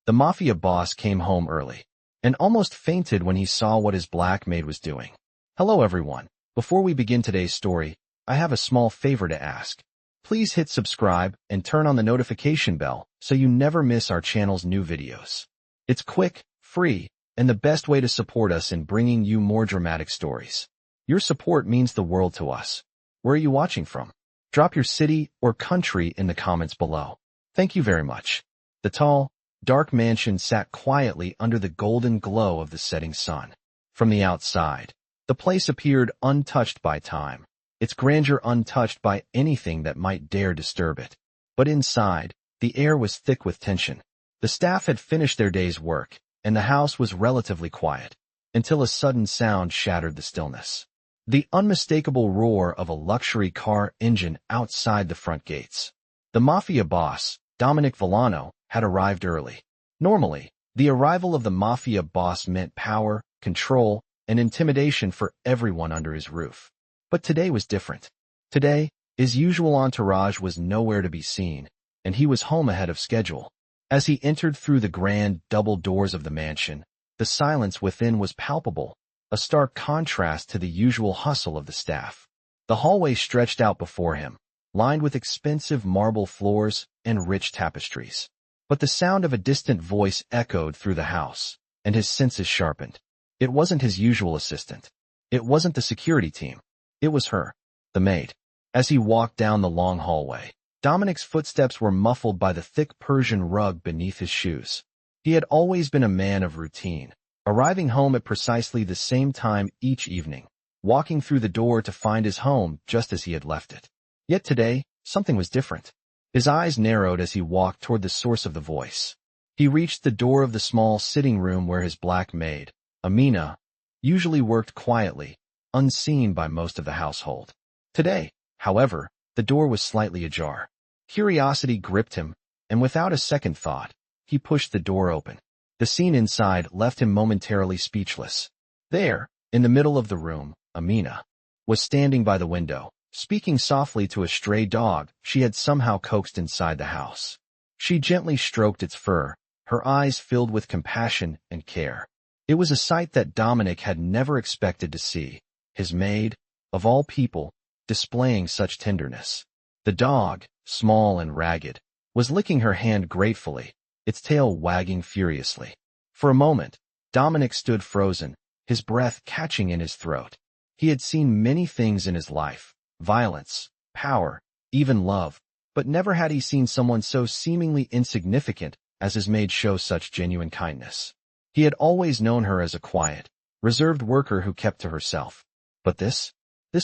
The Mafia boss came home early and almost fainted when he saw what his black maid was doing. Hello everyone. Before we begin today's story, I have a small favor to ask. Please hit subscribe and turn on the notification bell so you never miss our channel's new videos. It's quick, free, and the best way to support us in bringing you more dramatic stories. Your support means the world to us. Where are you watching from? Drop your city or country in the comments below. Thank you very much. The tall, dark mansion sat quietly under the golden glow of the setting sun. From the outside, the place appeared untouched by time, its grandeur untouched by anything that might dare disturb it. But inside, the air was thick with tension. The staff had finished their day's work, and the house was relatively quiet, until a sudden sound shattered the stillness. The unmistakable roar of a luxury car engine outside the front gates. The Mafia boss, Dominic Villano, had arrived early. Normally, the arrival of the Mafia boss meant power, control, and intimidation for everyone under his roof. But today was different. Today, his usual entourage was nowhere to be seen, and he was home ahead of schedule. As he entered through the grand double doors of the mansion, the silence within was palpable, a stark contrast to the usual hustle of the staff. The hallway stretched out before him, lined with expensive marble floors and rich tapestries. But the sound of a distant voice echoed through the house, and his senses sharpened. It wasn't his usual assistant. It wasn't the security team. It was her, the maid. As he walked down the long hallway, Dominic's footsteps were muffled by the thick Persian rug beneath his shoes. He had always been a man of routine, arriving home at precisely the same time each evening, walking through the door to find his home just as he had left it. Yet today, something was different. His eyes narrowed as he walked toward the source of the voice. He reached the door of the small sitting room where his black maid, Amina, usually worked quietly, unseen by most of the household. Today, however, the door was slightly ajar. Curiosity gripped him, and without a second thought, he pushed the door open. The scene inside left him momentarily speechless. There, in the middle of the room, Amina was standing by the window, speaking softly to a stray dog she had somehow coaxed inside the house. She gently stroked its fur, her eyes filled with compassion and care. It was a sight that Dominic had never expected to see, his maid, of all people, displaying such tenderness. The dog, small and ragged, was licking her hand gratefully, its tail wagging furiously. For a moment, Dominic stood frozen, his breath catching in his throat. He had seen many things in his life, violence, power, even love, but never had he seen someone so seemingly insignificant as his maid show such genuine kindness. He had always known her as a quiet, reserved worker who kept to herself. But this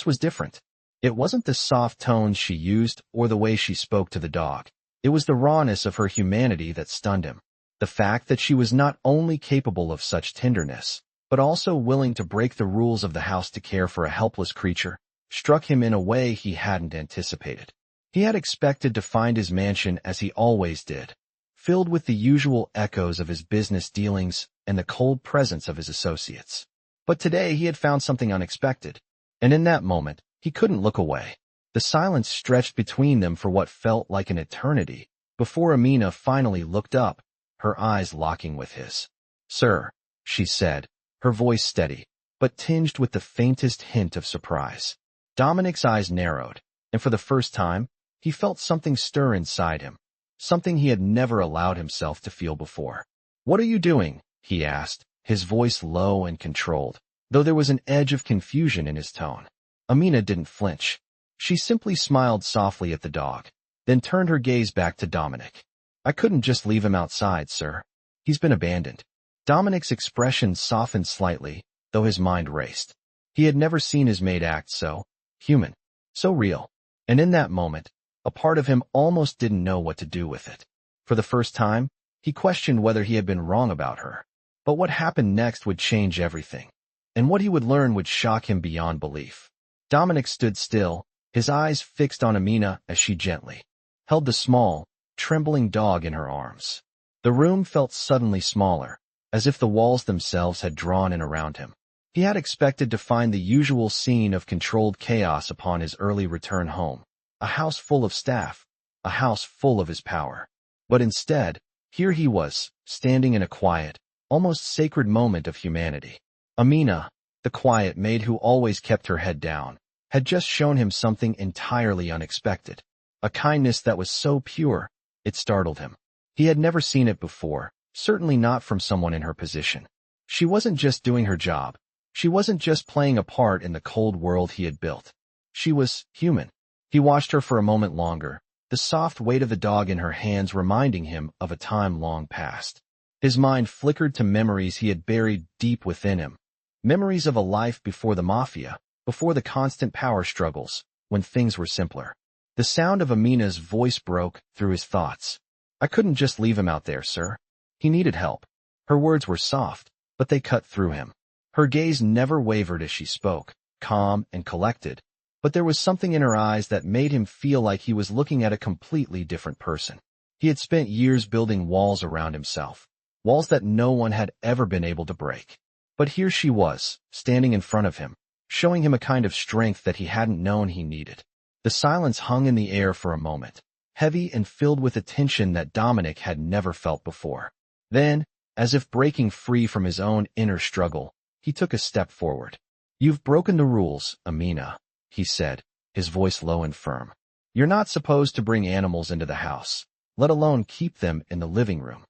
was different. It wasn't the soft tones she used or the way she spoke to the dog. It was the rawness of her humanity that stunned him. The fact that she was not only capable of such tenderness, but also willing to break the rules of the house to care for a helpless creature, struck him in a way he hadn't anticipated. He had expected to find his mansion as he always did, filled with the usual echoes of his business dealings and the cold presence of his associates. But today he had found something unexpected, and in that moment, he couldn't look away. The silence stretched between them for what felt like an eternity, before Amina finally looked up, her eyes locking with his. "Sir," she said, her voice steady, but tinged with the faintest hint of surprise. Dominic's eyes narrowed, and for the first time, he felt something stir inside him, something he had never allowed himself to feel before. "What are you doing?" he asked, his voice low and controlled, though there was an edge of confusion in his tone. Amina didn't flinch. She simply smiled softly at the dog, then turned her gaze back to Dominic. "I couldn't just leave him outside, sir. He's been abandoned." Dominic's expression softened slightly, though his mind raced. He had never seen his maid act so human, so real, and in that moment, a part of him almost didn't know what to do with it. For the first time, he questioned whether he had been wrong about her. But what happened next would change everything, and what he would learn would shock him beyond belief. Dominic stood still, his eyes fixed on Amina as she gently held the small, trembling dog in her arms. The room felt suddenly smaller, as if the walls themselves had drawn in around him. He had expected to find the usual scene of controlled chaos upon his early return home, a house full of staff, a house full of his power. But instead, here he was, standing in a quiet, almost sacred moment of humanity. Amina, the quiet maid who always kept her head down, had just shown him something entirely unexpected. A kindness that was so pure, it startled him. He had never seen it before, certainly not from someone in her position. She wasn't just doing her job. She wasn't just playing a part in the cold world he had built. She was human. He watched her for a moment longer, the soft weight of the dog in her hands reminding him of a time long past. His mind flickered to memories he had buried deep within him. Memories of a life before the Mafia, before the constant power struggles, when things were simpler. The sound of Amina's voice broke through his thoughts. "I couldn't just leave him out there, sir. He needed help." Her words were soft, but they cut through him. Her gaze never wavered as she spoke, calm and collected, but there was something in her eyes that made him feel like he was looking at a completely different person. He had spent years building walls around himself, walls that no one had ever been able to break. But here she was, standing in front of him, showing him a kind of strength that he hadn't known he needed. The silence hung in the air for a moment, heavy and filled with a tension that Dominic had never felt before. Then, as if breaking free from his own inner struggle, he took a step forward. "You've broken the rules, Amina," he said, his voice low and firm. "You're not supposed to bring animals into the house, let alone keep them in the living room."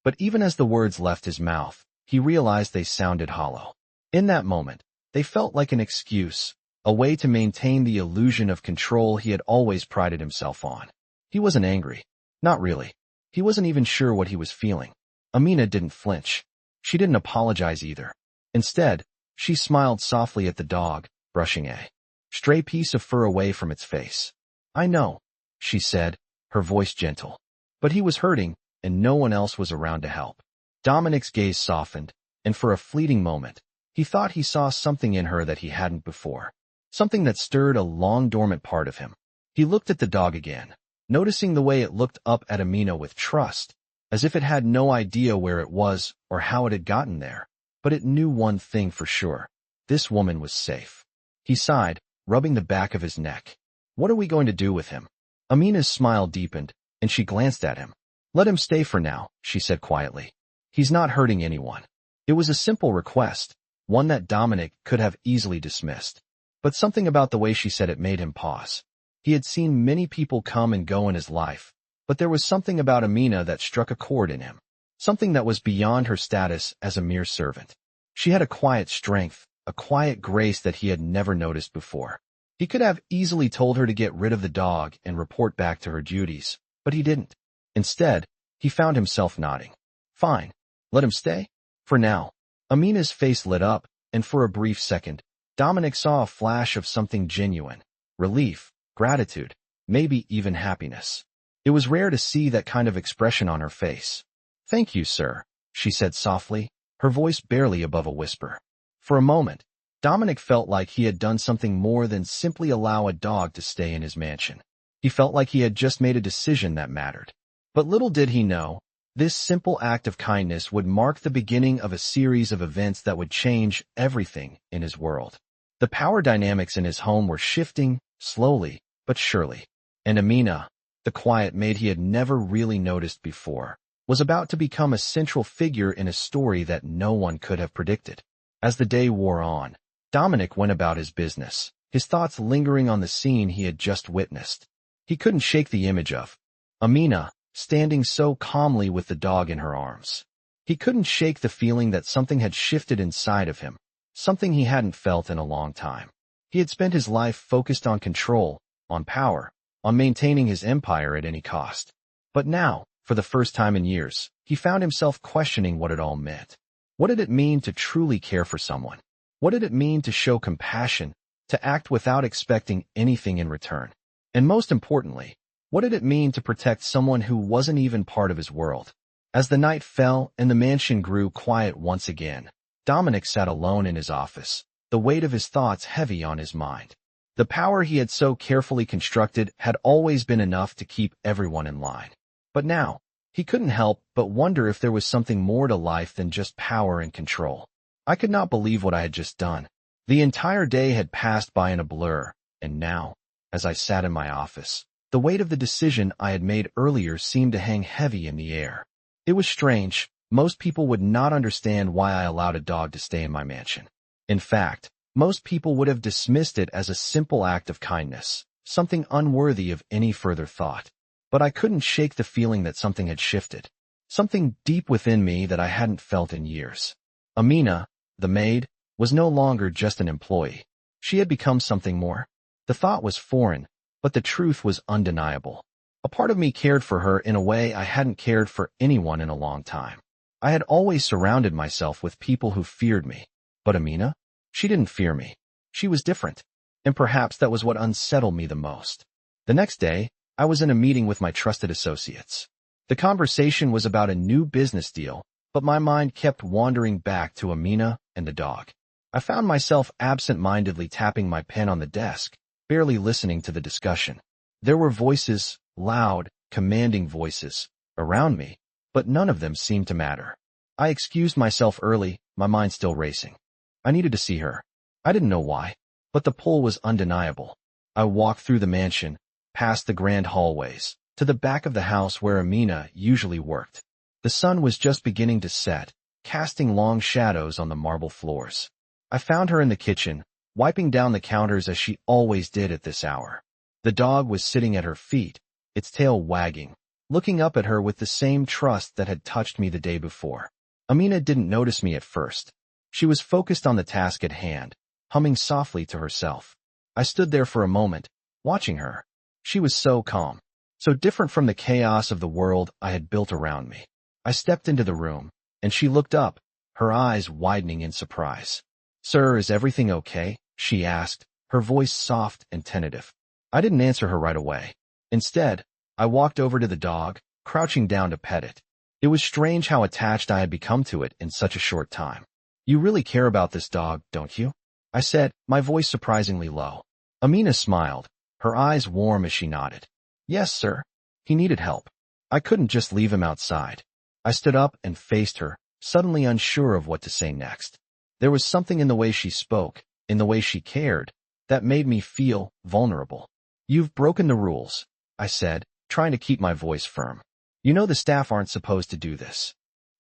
But even as the words left his mouth, he realized they sounded hollow. In that moment, they felt like an excuse, a way to maintain the illusion of control he had always prided himself on. He wasn't angry. Not really. He wasn't even sure what he was feeling. Amina didn't flinch. She didn't apologize either. Instead, she smiled softly at the dog, brushing a stray piece of fur away from its face. "I know," she said, her voice gentle. But he was hurting, and no one else was around to help. Dominic's gaze softened, and for a fleeting moment, he thought he saw something in her that he hadn't before. Something that stirred a long-dormant part of him. He looked at the dog again, noticing the way it looked up at Amina with trust, as if it had no idea where it was or how it had gotten there. But it knew one thing for sure. This woman was safe. He sighed, rubbing the back of his neck. "What are we going to do with him?" Amina's smile deepened, and she glanced at him. "Let him stay for now," she said quietly. "He's not hurting anyone." It was a simple request, one that Dominic could have easily dismissed. But something about the way she said it made him pause. He had seen many people come and go in his life, but there was something about Amina that struck a chord in him, something that was beyond her status as a mere servant. She had a quiet strength, a quiet grace that he had never noticed before. He could have easily told her to get rid of the dog and report back to her duties, but he didn't. Instead, he found himself nodding. "Fine. Let him stay? For now." Amina's face lit up, and for a brief second, Dominic saw a flash of something genuine. Relief, gratitude, maybe even happiness. It was rare to see that kind of expression on her face. "Thank you, sir," she said softly, her voice barely above a whisper. For a moment, Dominic felt like he had done something more than simply allow a dog to stay in his mansion. He felt like he had just made a decision that mattered. But little did he know, this simple act of kindness would mark the beginning of a series of events that would change everything in his world. The power dynamics in his home were shifting, slowly but surely. And Amina, the quiet maid he had never really noticed before, was about to become a central figure in a story that no one could have predicted. As the day wore on, Dominic went about his business, his thoughts lingering on the scene he had just witnessed. He couldn't shake the image of Amina, standing so calmly with the dog in her arms. He couldn't shake the feeling that something had shifted inside of him, something he hadn't felt in a long time. He had spent his life focused on control, on power, on maintaining his empire at any cost. But now, for the first time in years, he found himself questioning what it all meant. What did it mean to truly care for someone? What did it mean to show compassion, to act without expecting anything in return? And most importantly, what did it mean to protect someone who wasn't even part of his world? As the night fell and the mansion grew quiet once again, Dominic sat alone in his office, the weight of his thoughts heavy on his mind. The power he had so carefully constructed had always been enough to keep everyone in line. But now, he couldn't help but wonder if there was something more to life than just power and control. "I could not believe what I had just done. The entire day had passed by in a blur, and now, as I sat in my office, the weight of the decision I had made earlier seemed to hang heavy in the air. It was strange, Most people would not understand why I allowed a dog to stay in my mansion. In fact, most people would have dismissed it as a simple act of kindness, something unworthy of any further thought. But I couldn't shake the feeling that something had shifted. Something deep within me that I hadn't felt in years. Amina, the maid, was no longer just an employee. She had become something more. The thought was foreign, but the truth was undeniable. A part of me cared for her in a way I hadn't cared for anyone in a long time. I had always surrounded myself with people who feared me. But Amina? She didn't fear me. She was different. And perhaps that was what unsettled me the most. The next day, I was in a meeting with my trusted associates. The conversation was about a new business deal, but my mind kept wandering back to Amina and the dog. I found myself absent-mindedly tapping my pen on the desk, barely listening to the discussion. There were voices, loud, commanding voices, around me, but none of them seemed to matter. I excused myself early, my mind still racing. I needed to see her. I didn't know why, but the pull was undeniable. I walked through the mansion, past the grand hallways, to the back of the house where Amina usually worked. The sun was just beginning to set, casting long shadows on the marble floors. I found her in the kitchen, wiping down the counters as she always did at this hour. The dog was sitting at her feet, its tail wagging, looking up at her with the same trust that had touched me the day before. Amina didn't notice me at first. She was focused on the task at hand, humming softly to herself. I stood there for a moment, watching her. She was so calm, so different from the chaos of the world I had built around me. I stepped into the room, and she looked up, her eyes widening in surprise. "Sir, is everything okay?" she asked, her voice soft and tentative. I didn't answer her right away. Instead, I walked over to the dog, crouching down to pet it. It was strange how attached I had become to it in such a short time. "You really care about this dog, don't you?" I said, my voice surprisingly low. Amina smiled, her eyes warm as she nodded. "Yes, sir. He needed help. I couldn't just leave him outside." I stood up and faced her, suddenly unsure of what to say next. There was something in the way she spoke, in the way she cared, that made me feel vulnerable. "You've broken the rules," I said, trying to keep my voice firm. "You know the staff aren't supposed to do this."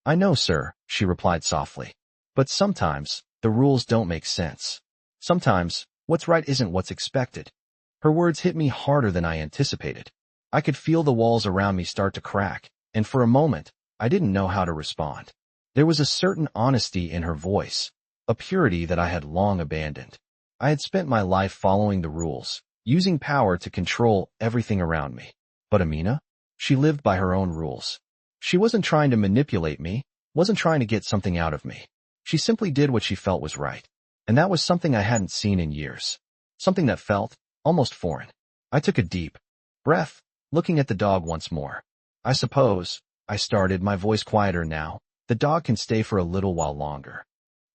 "I know, sir," she replied softly. "But sometimes, the rules don't make sense. Sometimes, what's right isn't what's expected." Her words hit me harder than I anticipated. I could feel the walls around me start to crack, and for a moment, I didn't know how to respond. There was a certain honesty in her voice, a purity that I had long abandoned. I had spent my life following the rules, using power to control everything around me. But Amina? She lived by her own rules. She wasn't trying to manipulate me, wasn't trying to get something out of me. She simply did what she felt was right. And that was something I hadn't seen in years. Something that felt almost foreign. I took a deep breath, looking at the dog once more. "I suppose," I started, my voice quieter now, "the dog can stay for a little while longer."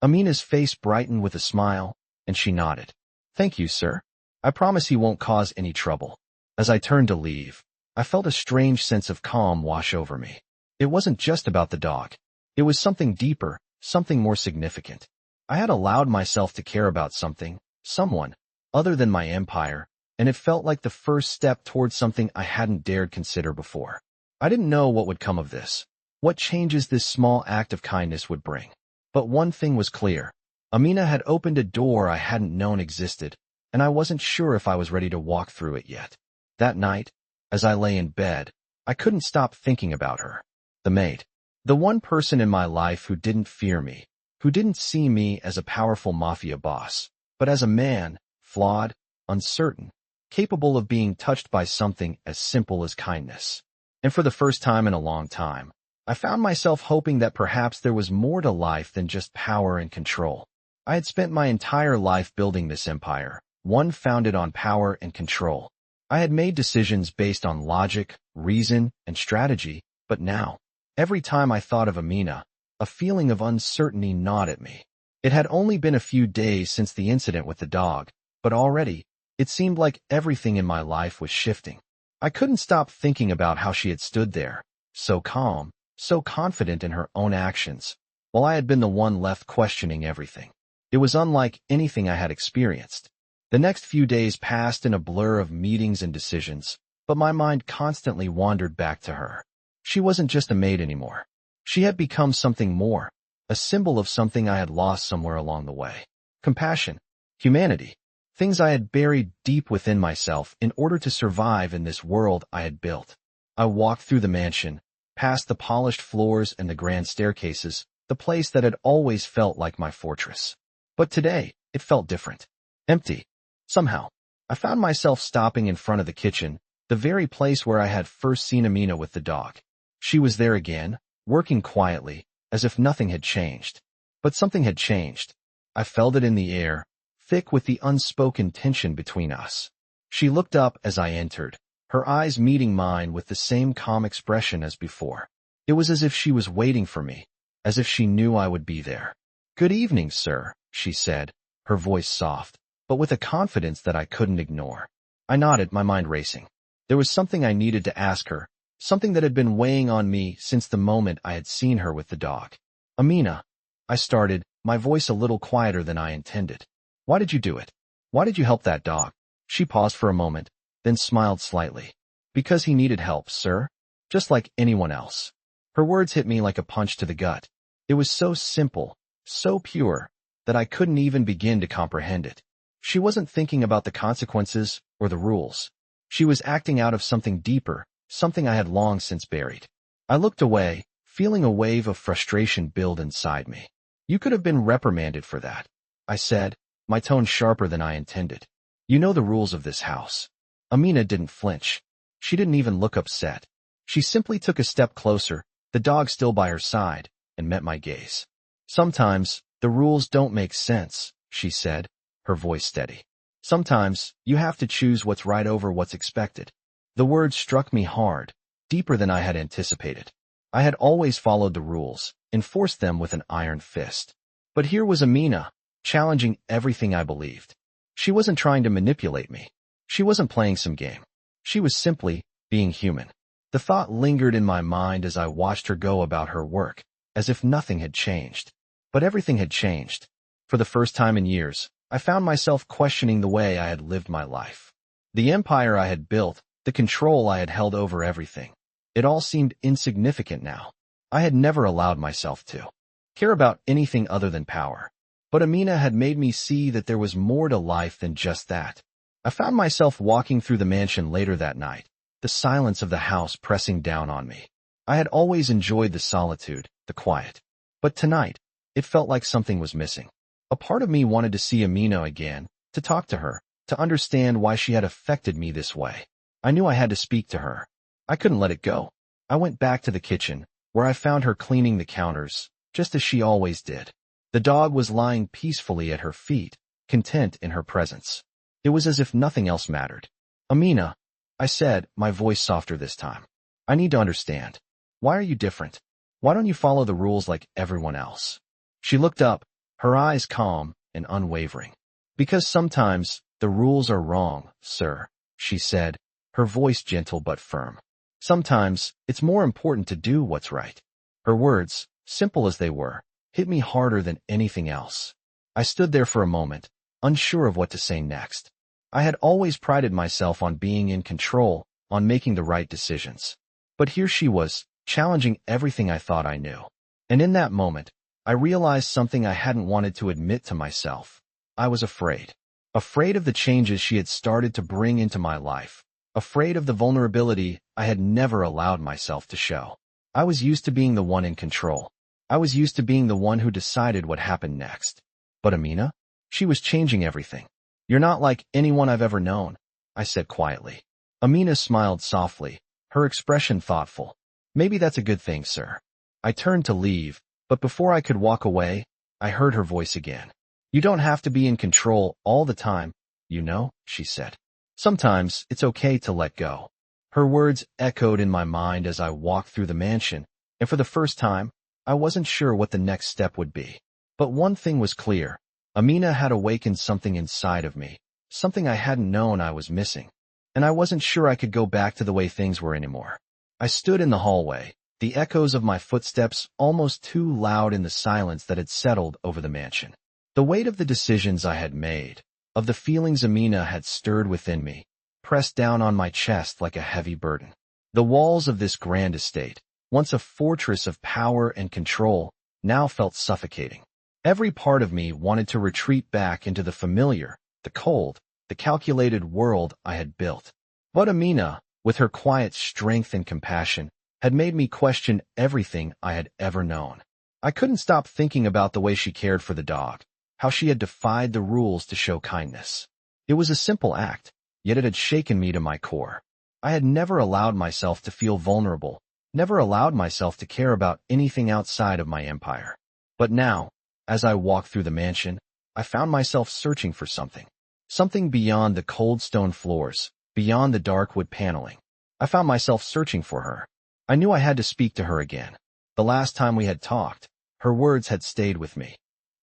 Amina's face brightened with a smile, and she nodded. "Thank you, sir. I promise he won't cause any trouble." As I turned to leave, I felt a strange sense of calm wash over me. It wasn't just about the dog. It was something deeper, something more significant. I had allowed myself to care about something, someone, other than my empire, and it felt like the first step towards something I hadn't dared consider before. I didn't know what would come of this, what changes this small act of kindness would bring. But one thing was clear. Amina had opened a door I hadn't known existed, and I wasn't sure if I was ready to walk through it yet. That night, as I lay in bed, I couldn't stop thinking about her. The maid. The one person in my life who didn't fear me, who didn't see me as a powerful mafia boss, but as a man, flawed, uncertain, capable of being touched by something as simple as kindness. And for the first time in a long time, I found myself hoping that perhaps there was more to life than just power and control. I had spent my entire life building this empire, one founded on power and control. I had made decisions based on logic, reason, and strategy, but now, every time I thought of Amina, a feeling of uncertainty gnawed at me. It had only been a few days since the incident with the dog, but already, it seemed like everything in my life was shifting. I couldn't stop thinking about how she had stood there, so calm, so confident in her own actions, while I had been the one left questioning everything. It was unlike anything I had experienced. The next few days passed in a blur of meetings and decisions, but my mind constantly wandered back to her. She wasn't just a maid anymore. She had become something more, a symbol of something I had lost somewhere along the way. Compassion, humanity, things I had buried deep within myself in order to survive in this world I had built. I walked through the mansion, past the polished floors and the grand staircases, the place that had always felt like my fortress. But today, it felt different. Empty. Somehow, I found myself stopping in front of the kitchen, the very place where I had first seen Amina with the dog. She was there again, working quietly, as if nothing had changed. But something had changed. I felt it in the air, thick with the unspoken tension between us. She looked up as I entered, her eyes meeting mine with the same calm expression as before. It was as if she was waiting for me, as if she knew I would be there. "Good evening, sir," she said, her voice soft, but with a confidence that I couldn't ignore. I nodded, my mind racing. There was something I needed to ask her, something that had been weighing on me since the moment I had seen her with the dog. "Amina," I started, my voice a little quieter than I intended. "Why did you do it? Why did you help that dog?" She paused for a moment, then smiled slightly. "Because he needed help, sir. Just like anyone else." Her words hit me like a punch to the gut. It was so simple, so pure, that I couldn't even begin to comprehend it. She wasn't thinking about the consequences or the rules. She was acting out of something deeper, something I had long since buried. I looked away, feeling a wave of frustration build inside me. "You could have been reprimanded for that," I said, my tone sharper than I intended. "You know the rules of this house." Amina didn't flinch. She didn't even look upset. She simply took a step closer, the dog still by her side, and met my gaze. "Sometimes, the rules don't make sense," she said, her voice steady. "Sometimes, you have to choose what's right over what's expected." The words struck me hard, deeper than I had anticipated. I had always followed the rules, enforced them with an iron fist. But here was Amina, challenging everything I believed. She wasn't trying to manipulate me. She wasn't playing some game. She was simply being human. The thought lingered in my mind as I watched her go about her work, as if nothing had changed. But everything had changed. For the first time in years, I found myself questioning the way I had lived my life. The empire I had built, the control I had held over everything. It all seemed insignificant now. I had never allowed myself to care about anything other than power. But Amina had made me see that there was more to life than just that. I found myself walking through the mansion later that night, the silence of the house pressing down on me. I had always enjoyed the solitude, the quiet. But tonight, it felt like something was missing. A part of me wanted to see Amina again, to talk to her, to understand why she had affected me this way. I knew I had to speak to her. I couldn't let it go. I went back to the kitchen, where I found her cleaning the counters, just as she always did. The dog was lying peacefully at her feet, content in her presence. It was as if nothing else mattered. "Amina," I said, my voice softer this time. "I need to understand. Why are you different? Why don't you follow the rules like everyone else?" She looked up, her eyes calm and unwavering. "Because sometimes the rules are wrong, sir," she said, her voice gentle but firm. "Sometimes it's more important to do what's right." Her words, simple as they were, hit me harder than anything else. I stood there for a moment, unsure of what to say next. I had always prided myself on being in control, on making the right decisions. But here she was, challenging everything I thought I knew. And in that moment, I realized something I hadn't wanted to admit to myself. I was afraid. Afraid of the changes she had started to bring into my life. Afraid of the vulnerability I had never allowed myself to show. I was used to being the one in control. I was used to being the one who decided what happened next. But Amina? She was changing everything. "You're not like anyone I've ever known," I said quietly. Amina smiled softly, her expression thoughtful. "Maybe that's a good thing, sir." I turned to leave, but before I could walk away, I heard her voice again. "You don't have to be in control all the time, you know," she said. "Sometimes it's okay to let go." Her words echoed in my mind as I walked through the mansion, and for the first time, I wasn't sure what the next step would be. But one thing was clear. Amina had awakened something inside of me, something I hadn't known I was missing. And I wasn't sure I could go back to the way things were anymore. I stood in the hallway, the echoes of my footsteps almost too loud in the silence that had settled over the mansion. The weight of the decisions I had made, of the feelings Amina had stirred within me, pressed down on my chest like a heavy burden. The walls of this grand estate, once a fortress of power and control, now felt suffocating. Every part of me wanted to retreat back into the familiar, the cold, the calculated world I had built. But Amina, with her quiet strength and compassion, had made me question everything I had ever known. I couldn't stop thinking about the way she cared for the dog, how she had defied the rules to show kindness. It was a simple act, yet it had shaken me to my core. I had never allowed myself to feel vulnerable, never allowed myself to care about anything outside of my empire. But now, as I walked through the mansion, I found myself searching for something. Something beyond the cold stone floors, beyond the dark wood paneling. I found myself searching for her. I knew I had to speak to her again. The last time we had talked, her words had stayed with me.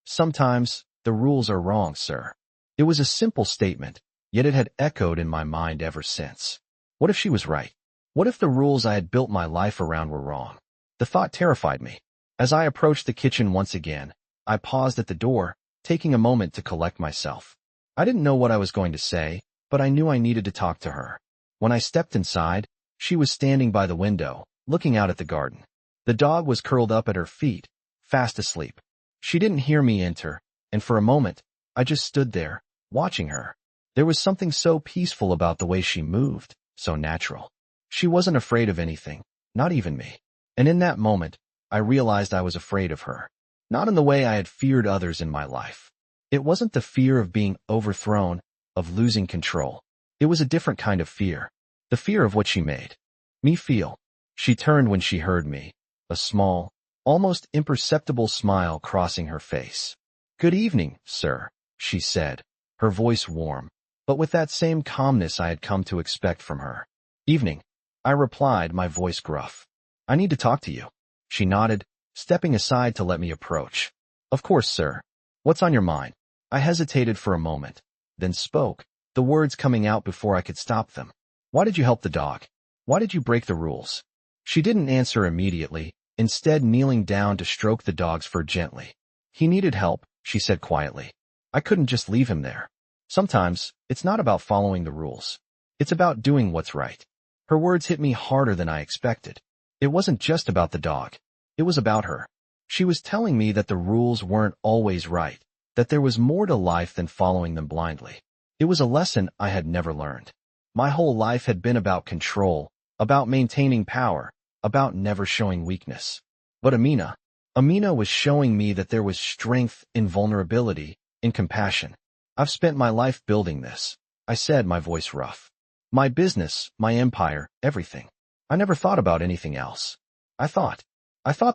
Sometimes, the rules are wrong, sir. It was a simple statement, yet it had echoed in my mind ever since. What if she was right? What if the rules I had built my life around were wrong? The thought terrified me. As I approached the kitchen once again, I paused at the door, taking a moment to collect myself. I didn't know what I was going to say, but I knew I needed to talk to her. When I stepped inside, she was standing by the window, looking out at the garden. The dog was curled up at her feet, fast asleep. She didn't hear me enter, and for a moment, I just stood there, watching her. There was something so peaceful about the way she moved, so natural. She wasn't afraid of anything, not even me. And in that moment, I realized I was afraid of her. Not in the way I had feared others in my life. It wasn't the fear of being overthrown, of losing control. It was a different kind of fear. The fear of what she made me feel. She turned when she heard me, a small, almost imperceptible smile crossing her face. "Good evening, sir," she said, her voice warm, but with that same calmness I had come to expect from her. "Evening," I replied, my voice gruff. "I need to talk to you." She nodded, stepping aside to let me approach. "Of course, sir. What's on your mind?" I hesitated for a moment, then spoke, the words coming out before I could stop them. "Why did you help the dog? Why did you break the rules?" She didn't answer immediately, instead kneeling down to stroke the dog's fur gently. "He needed help," she said quietly. "I couldn't just leave him there. Sometimes, it's not about following the rules. It's about doing what's right." Her words hit me harder than I expected. It wasn't just about the dog. It was about her. She was telling me that the rules weren't always right, that there was more to life than following them blindly. It was a lesson I had never learned. My whole life had been about control, about maintaining power, about never showing weakness. But Amina was showing me that there was strength in vulnerability, in compassion. "I've spent my life building this," I said, my voice rough. "My business, my empire, everything. I never thought about anything else. I thought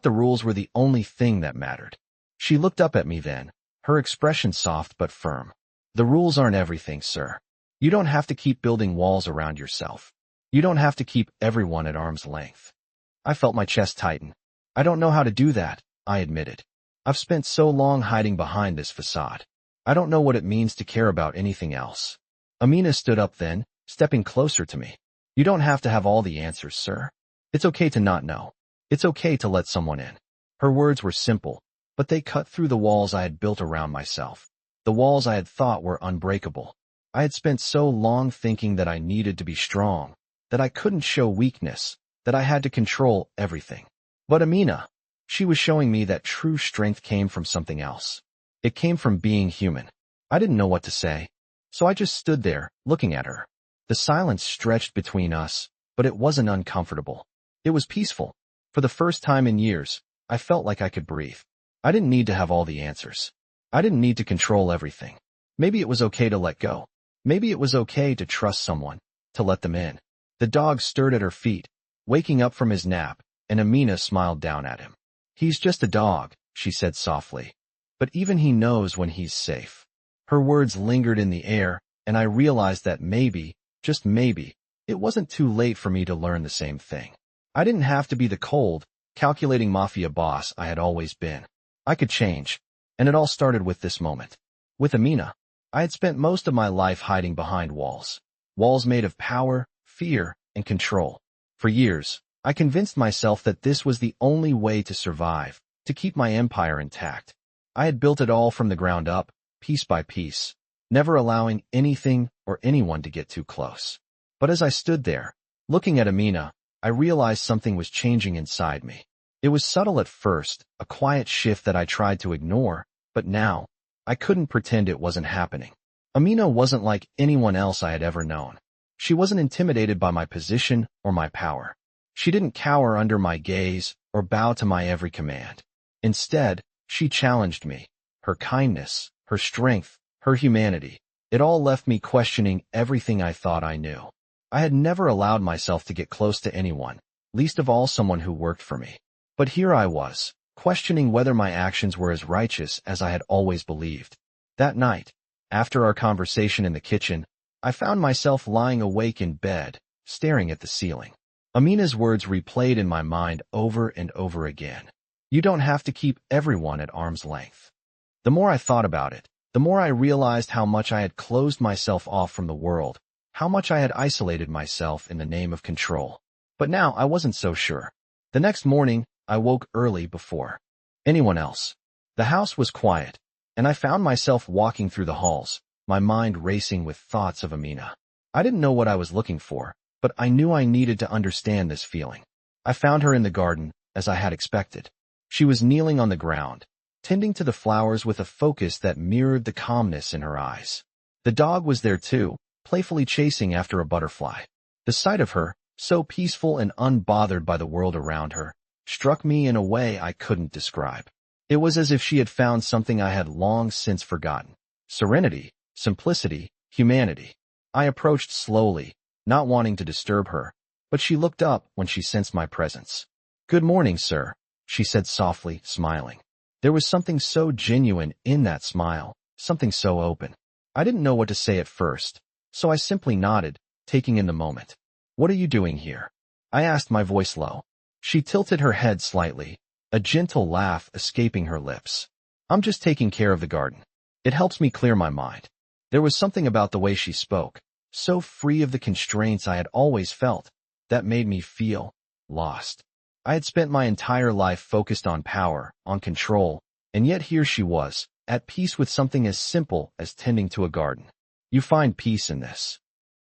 the rules were the only thing that mattered." She looked up at me then, her expression soft but firm. "The rules aren't everything, sir. You don't have to keep building walls around yourself. You don't have to keep everyone at arm's length." I felt my chest tighten. "I don't know how to do that," I admitted. "I've spent so long hiding behind this facade. I don't know what it means to care about anything else." Amina stood up then, stepping closer to me. "You don't have to have all the answers, sir. It's okay to not know. It's okay to let someone in." Her words were simple, but they cut through the walls I had built around myself, the walls I had thought were unbreakable. I had spent so long thinking that I needed to be strong, that I couldn't show weakness, that I had to control everything. But Amina, she was showing me that true strength came from something else. It came from being human. I didn't know what to say, so I just stood there, looking at her. The silence stretched between us, but it wasn't uncomfortable. It was peaceful. For the first time in years, I felt like I could breathe. I didn't need to have all the answers. I didn't need to control everything. Maybe it was okay to let go. Maybe it was okay to trust someone, to let them in. The dog stirred at her feet, waking up from his nap, and Amina smiled down at him. "He's just a dog," she said softly. "But even he knows when he's safe." Her words lingered in the air, and I realized that maybe, just maybe, it wasn't too late for me to learn the same thing. I didn't have to be the cold, calculating Mafia boss I had always been. I could change, and it all started with this moment. With Amina, I had spent most of my life hiding behind walls. Walls made of power, fear, and control. For years, I convinced myself that this was the only way to survive, to keep my empire intact. I had built it all from the ground up, piece by piece, never allowing anything or anyone to get too close. But as I stood there, looking at Amina, I realized something was changing inside me. It was subtle at first, a quiet shift that I tried to ignore, but now, I couldn't pretend it wasn't happening. Amina wasn't like anyone else I had ever known. She wasn't intimidated by my position or my power. She didn't cower under my gaze or bow to my every command. Instead, she challenged me. Her kindness, her strength, her humanity. It all left me questioning everything I thought I knew. I had never allowed myself to get close to anyone, least of all someone who worked for me. But here I was, questioning whether my actions were as righteous as I had always believed. That night, after our conversation in the kitchen, I found myself lying awake in bed, staring at the ceiling. Amina's words replayed in my mind over and over again. You don't have to keep everyone at arm's length. The more I thought about it, the more I realized how much I had closed myself off from the world, how much I had isolated myself in the name of control. But now I wasn't so sure. The next morning, I woke early before anyone else. The house was quiet, and I found myself walking through the halls, my mind racing with thoughts of Amina. I didn't know what I was looking for, but I knew I needed to understand this feeling. I found her in the garden, as I had expected. She was kneeling on the ground, tending to the flowers with a focus that mirrored the calmness in her eyes. The dog was there too, playfully chasing after a butterfly. The sight of her, so peaceful and unbothered by the world around her, struck me in a way I couldn't describe. It was as if she had found something I had long since forgotten. Serenity, simplicity, humanity. I approached slowly, not wanting to disturb her, but she looked up when she sensed my presence. "Good morning, sir," she said softly, smiling. There was something so genuine in that smile, something so open. I didn't know what to say at first, so I simply nodded, taking in the moment. "What are you doing here?" I asked, my voice low. She tilted her head slightly, a gentle laugh escaping her lips. "I'm just taking care of the garden. It helps me clear my mind." There was something about the way she spoke, so free of the constraints I had always felt, that made me feel lost. I had spent my entire life focused on power, on control, and yet here she was, at peace with something as simple as tending to a garden. "You find peace in this?"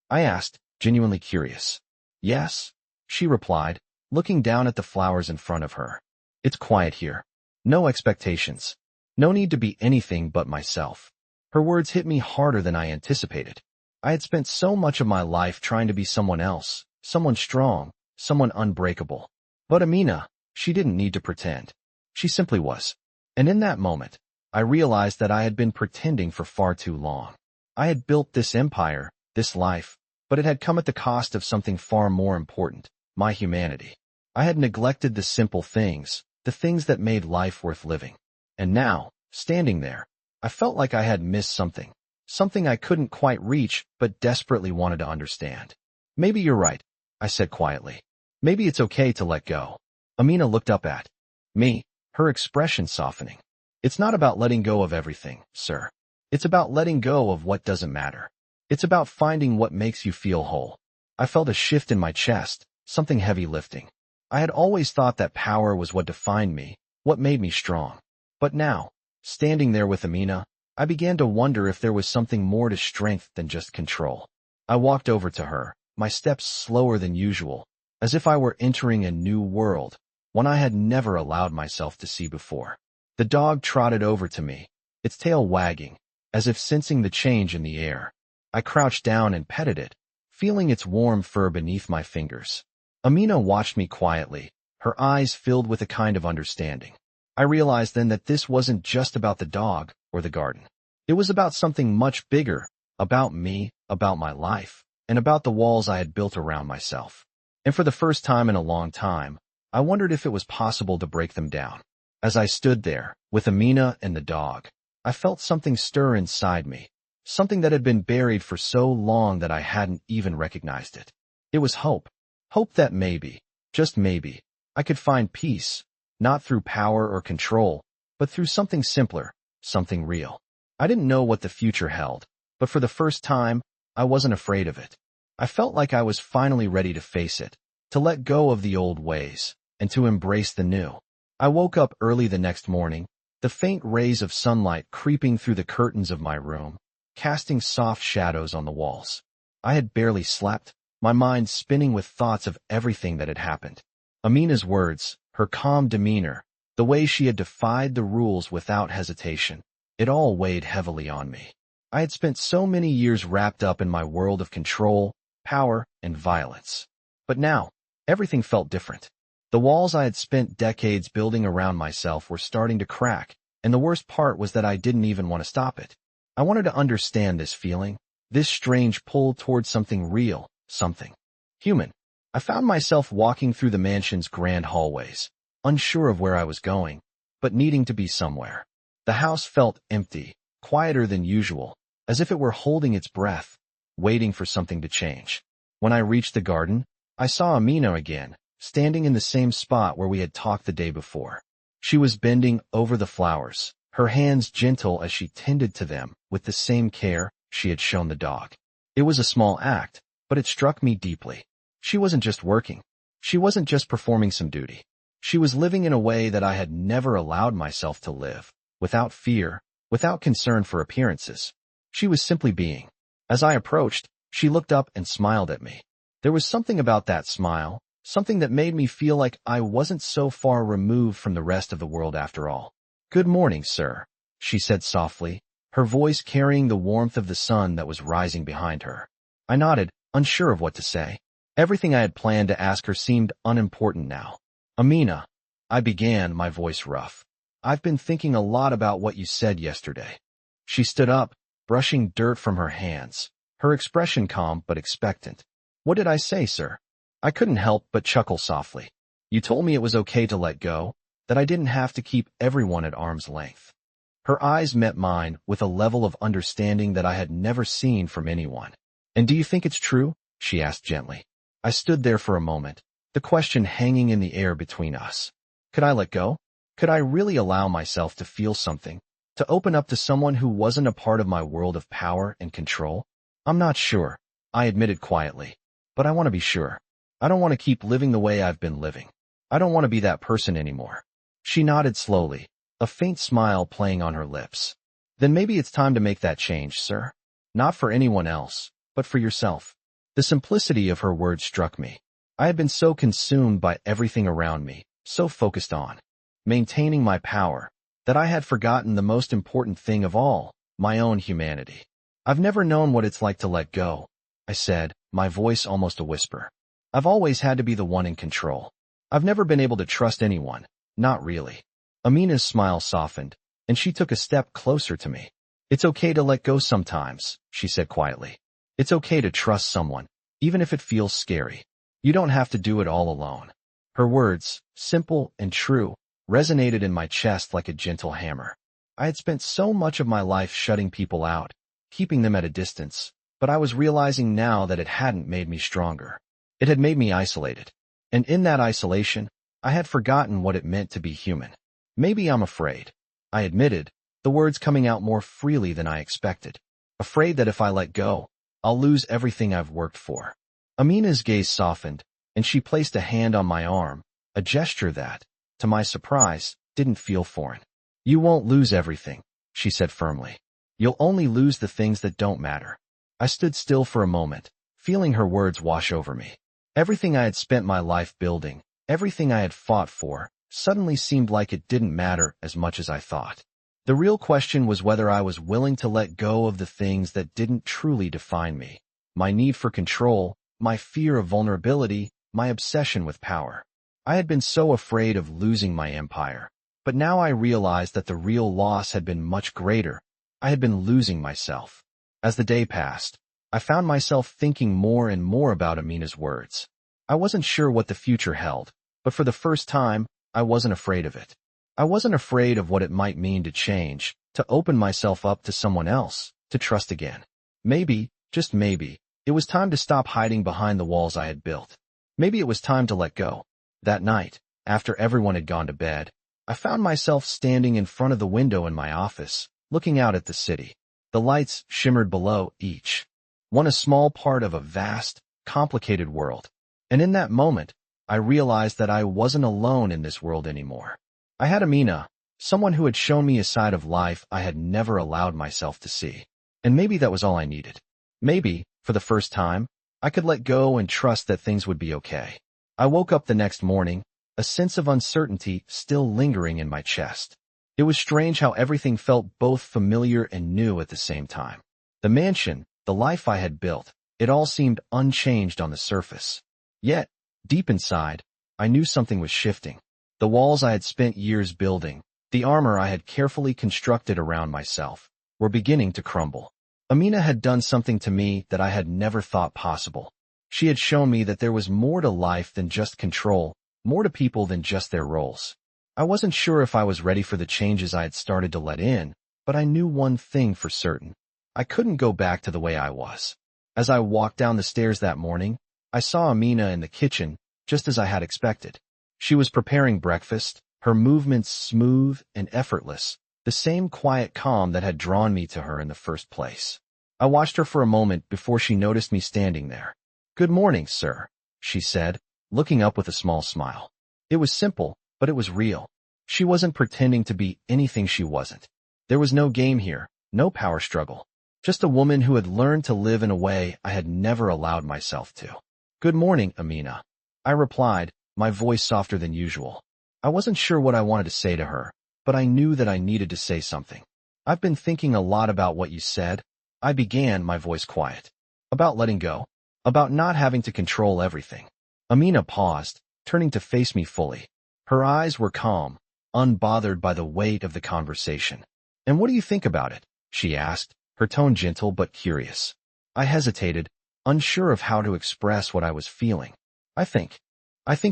I asked, genuinely curious. "Yes," she replied, looking down at the flowers in front of her. "It's quiet here. No expectations. No need to be anything but myself." Her words hit me harder than I anticipated. I had spent so much of my life trying to be someone else, someone strong, someone unbreakable. But Amina, she didn't need to pretend. She simply was. And in that moment, I realized that I had been pretending for far too long. I had built this empire, this life, but it had come at the cost of something far more important, my humanity. I had neglected the simple things, the things that made life worth living. And now, standing there, I felt like I had missed something, something I couldn't quite reach but desperately wanted to understand. "Maybe you're right," I said quietly. "Maybe it's okay to let go." Amina looked up at me, her expression softening. "It's not about letting go of everything, sir. It's about letting go of what doesn't matter. It's about finding what makes you feel whole." I felt a shift in my chest, something heavy lifting. I had always thought that power was what defined me, what made me strong. But now, standing there with Amina, I began to wonder if there was something more to strength than just control. I walked over to her, my steps slower than usual, as if I were entering a new world, one I had never allowed myself to see before. The dog trotted over to me, its tail wagging, as if sensing the change in the air. I crouched down and petted it, feeling its warm fur beneath my fingers. Amina watched me quietly, her eyes filled with a kind of understanding. I realized then that this wasn't just about the dog or the garden. It was about something much bigger, about me, about my life, and about the walls I had built around myself. And for the first time in a long time, I wondered if it was possible to break them down. As I stood there, with Amina and the dog, I felt something stir inside me, something that had been buried for so long that I hadn't even recognized it. It was hope. Hope that maybe, just maybe, I could find peace, not through power or control, but through something simpler, something real. I didn't know what the future held, but for the first time, I wasn't afraid of it. I felt like I was finally ready to face it, to let go of the old ways, and to embrace the new. I woke up early the next morning, the faint rays of sunlight creeping through the curtains of my room, casting soft shadows on the walls. I had barely slept, my mind spinning with thoughts of everything that had happened. Amina's words, her calm demeanor, the way she had defied the rules without hesitation, it all weighed heavily on me. I had spent so many years wrapped up in my world of control, power, and violence. But now, everything felt different. The walls I had spent decades building around myself were starting to crack, and the worst part was that I didn't even want to stop it. I wanted to understand this feeling, this strange pull towards something real, something human. I found myself walking through the mansion's grand hallways, unsure of where I was going, but needing to be somewhere. The house felt empty, quieter than usual, as if it were holding its breath, waiting for something to change. When I reached the garden, I saw Amina again, standing in the same spot where we had talked the day before. She was bending over the flowers, her hands gentle as she tended to them with the same care she had shown the dog. It was a small act, but it struck me deeply. She wasn't just working. She wasn't just performing some duty. She was living in a way that I had never allowed myself to live, without fear, without concern for appearances. She was simply being. As I approached, she looked up and smiled at me. There was something about that smile, something that made me feel like I wasn't so far removed from the rest of the world after all. "Good morning, sir," she said softly, her voice carrying the warmth of the sun that was rising behind her. I nodded, unsure of what to say. Everything I had planned to ask her seemed unimportant now. "Amina," I began, my voice rough. "I've been thinking a lot about what you said yesterday." She stood up, brushing dirt from her hands, her expression calm but expectant. "What did I say, sir?" I couldn't help but chuckle softly. "You told me it was okay to let go, that I didn't have to keep everyone at arm's length." Her eyes met mine with a level of understanding that I had never seen from anyone. "And do you think it's true?" she asked gently. I stood there for a moment, the question hanging in the air between us. Could I let go? Could I really allow myself to feel something, to open up to someone who wasn't a part of my world of power and control? "I'm not sure," I admitted quietly, "but I want to be sure. I don't want to keep living the way I've been living. I don't want to be that person anymore." She nodded slowly, a faint smile playing on her lips. "Then maybe it's time to make that change, sir. Not for anyone else, but for yourself." The simplicity of her words struck me. I had been so consumed by everything around me, so focused on maintaining my power, that I had forgotten the most important thing of all, my own humanity. "I've never known what it's like to let go," I said, my voice almost a whisper. "I've always had to be the one in control. I've never been able to trust anyone, not really." Amina's smile softened, and she took a step closer to me. "It's okay to let go sometimes," she said quietly. "It's okay to trust someone, even if it feels scary. You don't have to do it all alone." Her words, simple and true, resonated in my chest like a gentle hammer. I had spent so much of my life shutting people out, keeping them at a distance, but I was realizing now that it hadn't made me stronger. It had made me isolated. And in that isolation, I had forgotten what it meant to be human. "Maybe I'm afraid," I admitted, the words coming out more freely than I expected. "Afraid that if I let go, I'll lose everything I've worked for." Amina's gaze softened, and she placed a hand on my arm, a gesture that, to my surprise, didn't feel foreign. "You won't lose everything," she said firmly. "You'll only lose the things that don't matter." I stood still for a moment, feeling her words wash over me. Everything I had spent my life building, everything I had fought for, suddenly seemed like it didn't matter as much as I thought. The real question was whether I was willing to let go of the things that didn't truly define me. My need for control, my fear of vulnerability, my obsession with power. I had been so afraid of losing my empire, but now I realized that the real loss had been much greater. I had been losing myself. As the day passed, I found myself thinking more and more about Amina's words. I wasn't sure what the future held, but for the first time, I wasn't afraid of it. I wasn't afraid of what it might mean to change, to open myself up to someone else, to trust again. Maybe, just maybe, it was time to stop hiding behind the walls I had built. Maybe it was time to let go. That night, after everyone had gone to bed, I found myself standing in front of the window in my office, looking out at the city. The lights shimmered below, each one a small part of a vast, complicated world. And in that moment, I realized that I wasn't alone in this world anymore. I had Amina, someone who had shown me a side of life I had never allowed myself to see. And maybe that was all I needed. Maybe, for the first time, I could let go and trust that things would be okay. I woke up the next morning, a sense of uncertainty still lingering in my chest. It was strange how everything felt both familiar and new at the same time. The mansion, the life I had built, it all seemed unchanged on the surface. Yet, deep inside, I knew something was shifting. The walls I had spent years building, the armor I had carefully constructed around myself, were beginning to crumble. Amina had done something to me that I had never thought possible. She had shown me that there was more to life than just control, more to people than just their roles. I wasn't sure if I was ready for the changes I had started to let in, but I knew one thing for certain. I couldn't go back to the way I was. As I walked down the stairs that morning, I saw Amina in the kitchen, just as I had expected. She was preparing breakfast, her movements smooth and effortless, the same quiet calm that had drawn me to her in the first place. I watched her for a moment before she noticed me standing there. "Good morning, sir," she said, looking up with a small smile. It was simple, but it was real. She wasn't pretending to be anything she wasn't. There was no game here, no power struggle. Just a woman who had learned to live in a way I had never allowed myself to. "Good morning, Amina," I replied, my voice softer than usual. I wasn't sure what I wanted to say to her, but I knew that I needed to say something. "I've been thinking a lot about what you said," I began, my voice quiet. "About letting go. About not having to control everything." Amina paused, turning to face me fully. Her eyes were calm, unbothered by the weight of the conversation. "And what do you think about it?" she asked, her tone gentle but curious. I hesitated, unsure of how to express what I was feeling. I think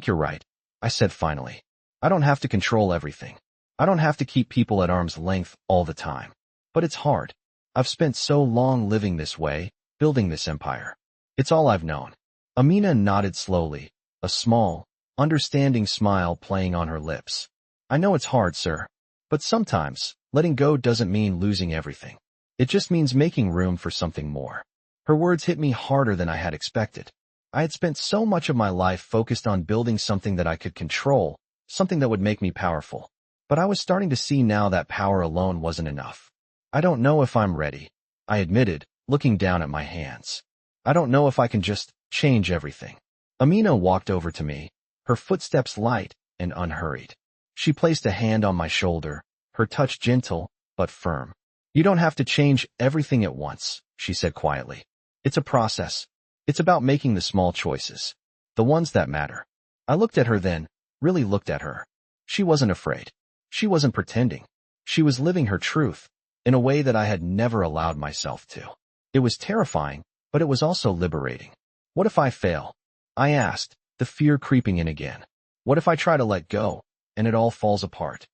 you're right," I said finally. "I don't have to control everything. I don't have to keep people at arm's length all the time. But it's hard. I've spent so long living this way, building this empire. It's all I've known." Amina nodded slowly, a small, understanding smile playing on her lips. "I know it's hard, sir. But sometimes, letting go doesn't mean losing everything. It just means making room for something more." Her words hit me harder than I had expected. I had spent so much of my life focused on building something that I could control, something that would make me powerful. But I was starting to see now that power alone wasn't enough. "I don't know if I'm ready," I admitted, looking down at my hands. "I don't know if I can just change everything." Amina walked over to me, her footsteps light and unhurried. She placed a hand on my shoulder, her touch gentle but firm. "You don't have to change everything at once," she said quietly. "It's a process. It's about making the small choices, the ones that matter." I looked at her then, really looked at her. She wasn't afraid. She wasn't pretending. She was living her truth, in a way that I had never allowed myself to. It was terrifying, but it was also liberating. "What if I fail?" I asked, the fear creeping in again. "What if I try to let go, and it all falls apart?"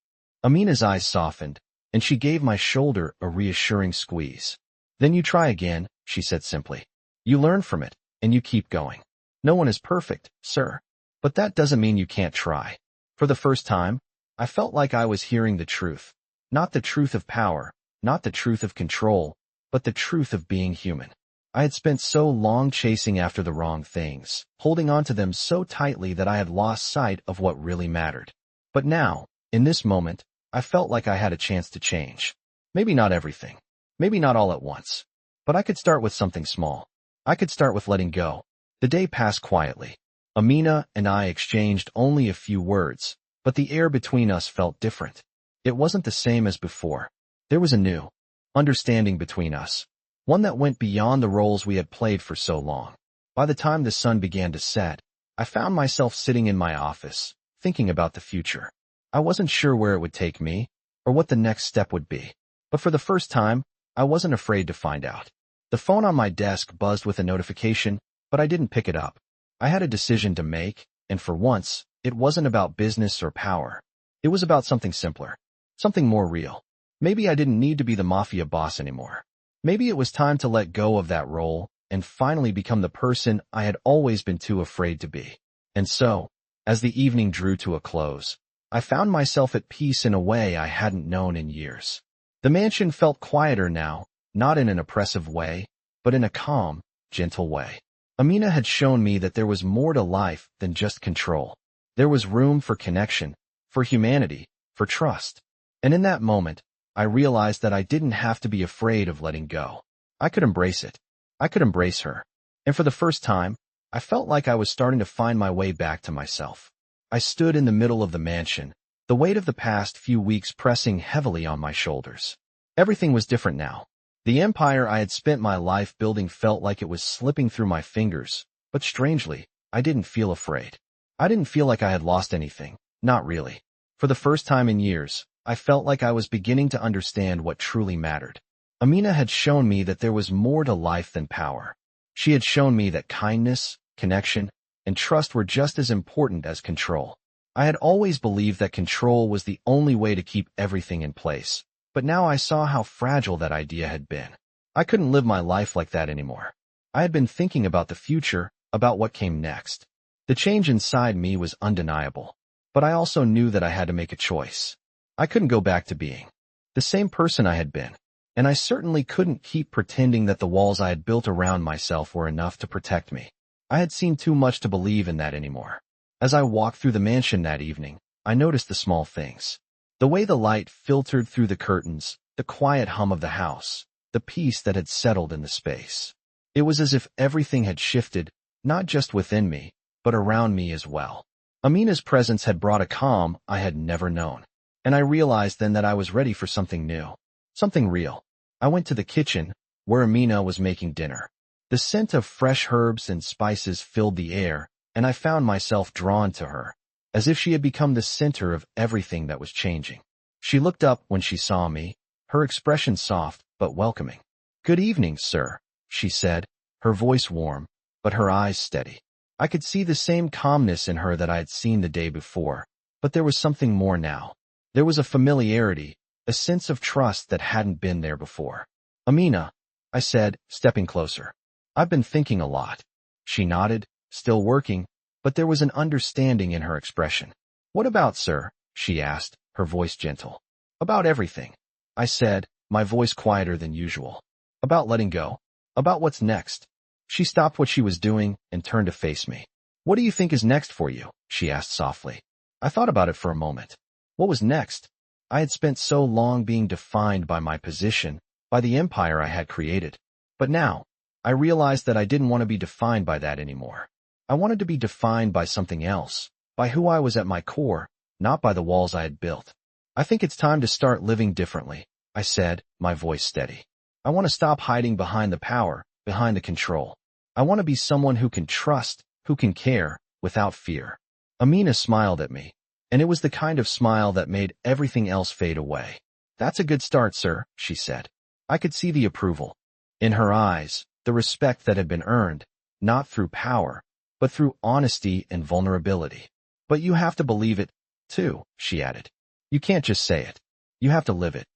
Amina's eyes softened, and she gave my shoulder a reassuring squeeze. "Then you try again," she said simply. "You learn from it, and you keep going. No one is perfect, sir. But that doesn't mean you can't try." For the first time, I felt like I was hearing the truth. Not the truth of power, not the truth of control, but the truth of being human. I had spent so long chasing after the wrong things, holding on to them so tightly that I had lost sight of what really mattered. But now, in this moment, I felt like I had a chance to change. Maybe not everything. Maybe not all at once. But I could start with something small. I could start with letting go. The day passed quietly. Amina and I exchanged only a few words, but the air between us felt different. It wasn't the same as before. There was a new understanding between us, one that went beyond the roles we had played for so long. By the time the sun began to set, I found myself sitting in my office, thinking about the future. I wasn't sure where it would take me, or what the next step would be. But for the first time, I wasn't afraid to find out. The phone on my desk buzzed with a notification, but I didn't pick it up. I had a decision to make, and for once, it wasn't about business or power. It was about something simpler, something more real. Maybe I didn't need to be the Mafia boss anymore. Maybe it was time to let go of that role and finally become the person I had always been too afraid to be. And so, as the evening drew to a close, I found myself at peace in a way I hadn't known in years. The mansion felt quieter now, not in an oppressive way, but in a calm, gentle way. Amina had shown me that there was more to life than just control. There was room for connection, for humanity, for trust. And in that moment, I realized that I didn't have to be afraid of letting go. I could embrace it. I could embrace her. And for the first time, I felt like I was starting to find my way back to myself. I stood in the middle of the mansion, the weight of the past few weeks pressing heavily on my shoulders. Everything was different now. The empire I had spent my life building felt like it was slipping through my fingers, but strangely, I didn't feel afraid. I didn't feel like I had lost anything. Not really. For the first time in years, I felt like I was beginning to understand what truly mattered. Amina had shown me that there was more to life than power. She had shown me that kindness, connection, and trust were just as important as control. I had always believed that control was the only way to keep everything in place, but now I saw how fragile that idea had been. I couldn't live my life like that anymore. I had been thinking about the future, about what came next. The change inside me was undeniable, but I also knew that I had to make a choice. I couldn't go back to being the same person I had been, and I certainly couldn't keep pretending that the walls I had built around myself were enough to protect me. I had seen too much to believe in that anymore. As I walked through the mansion that evening, I noticed the small things. The way the light filtered through the curtains, the quiet hum of the house, the peace that had settled in the space. It was as if everything had shifted, not just within me, but around me as well. Amina's presence had brought a calm I had never known, and I realized then that I was ready for something new, something real. I went to the kitchen, where Amina was making dinner. The scent of fresh herbs and spices filled the air, and I found myself drawn to her, as if she had become the center of everything that was changing. She looked up when she saw me, her expression soft but welcoming. "Good evening, sir," she said, her voice warm, but her eyes steady. I could see the same calmness in her that I had seen the day before, but there was something more now. There was a familiarity, a sense of trust that hadn't been there before. "Amina," I said, stepping closer. "I've been thinking a lot." She nodded, still working, but there was an understanding in her expression. "What about, sir?" she asked, her voice gentle. "About everything," I said, my voice quieter than usual. "About letting go. About what's next." She stopped what she was doing and turned to face me. "What do you think is next for you?" she asked softly. I thought about it for a moment. What was next? I had spent so long being defined by my position, by the empire I had created. But now, I realized that I didn't want to be defined by that anymore. I wanted to be defined by something else, by who I was at my core, not by the walls I had built. "I think it's time to start living differently," I said, my voice steady. "I want to stop hiding behind the power, behind the control. I want to be someone who can trust, who can care, without fear." Amina smiled at me, and it was the kind of smile that made everything else fade away. "That's a good start, sir," she said. I could see the approval. In her eyes, the respect that had been earned, not through power, but through honesty and vulnerability. "But you have to believe it, too," she added. "You can't just say it. You have to live it."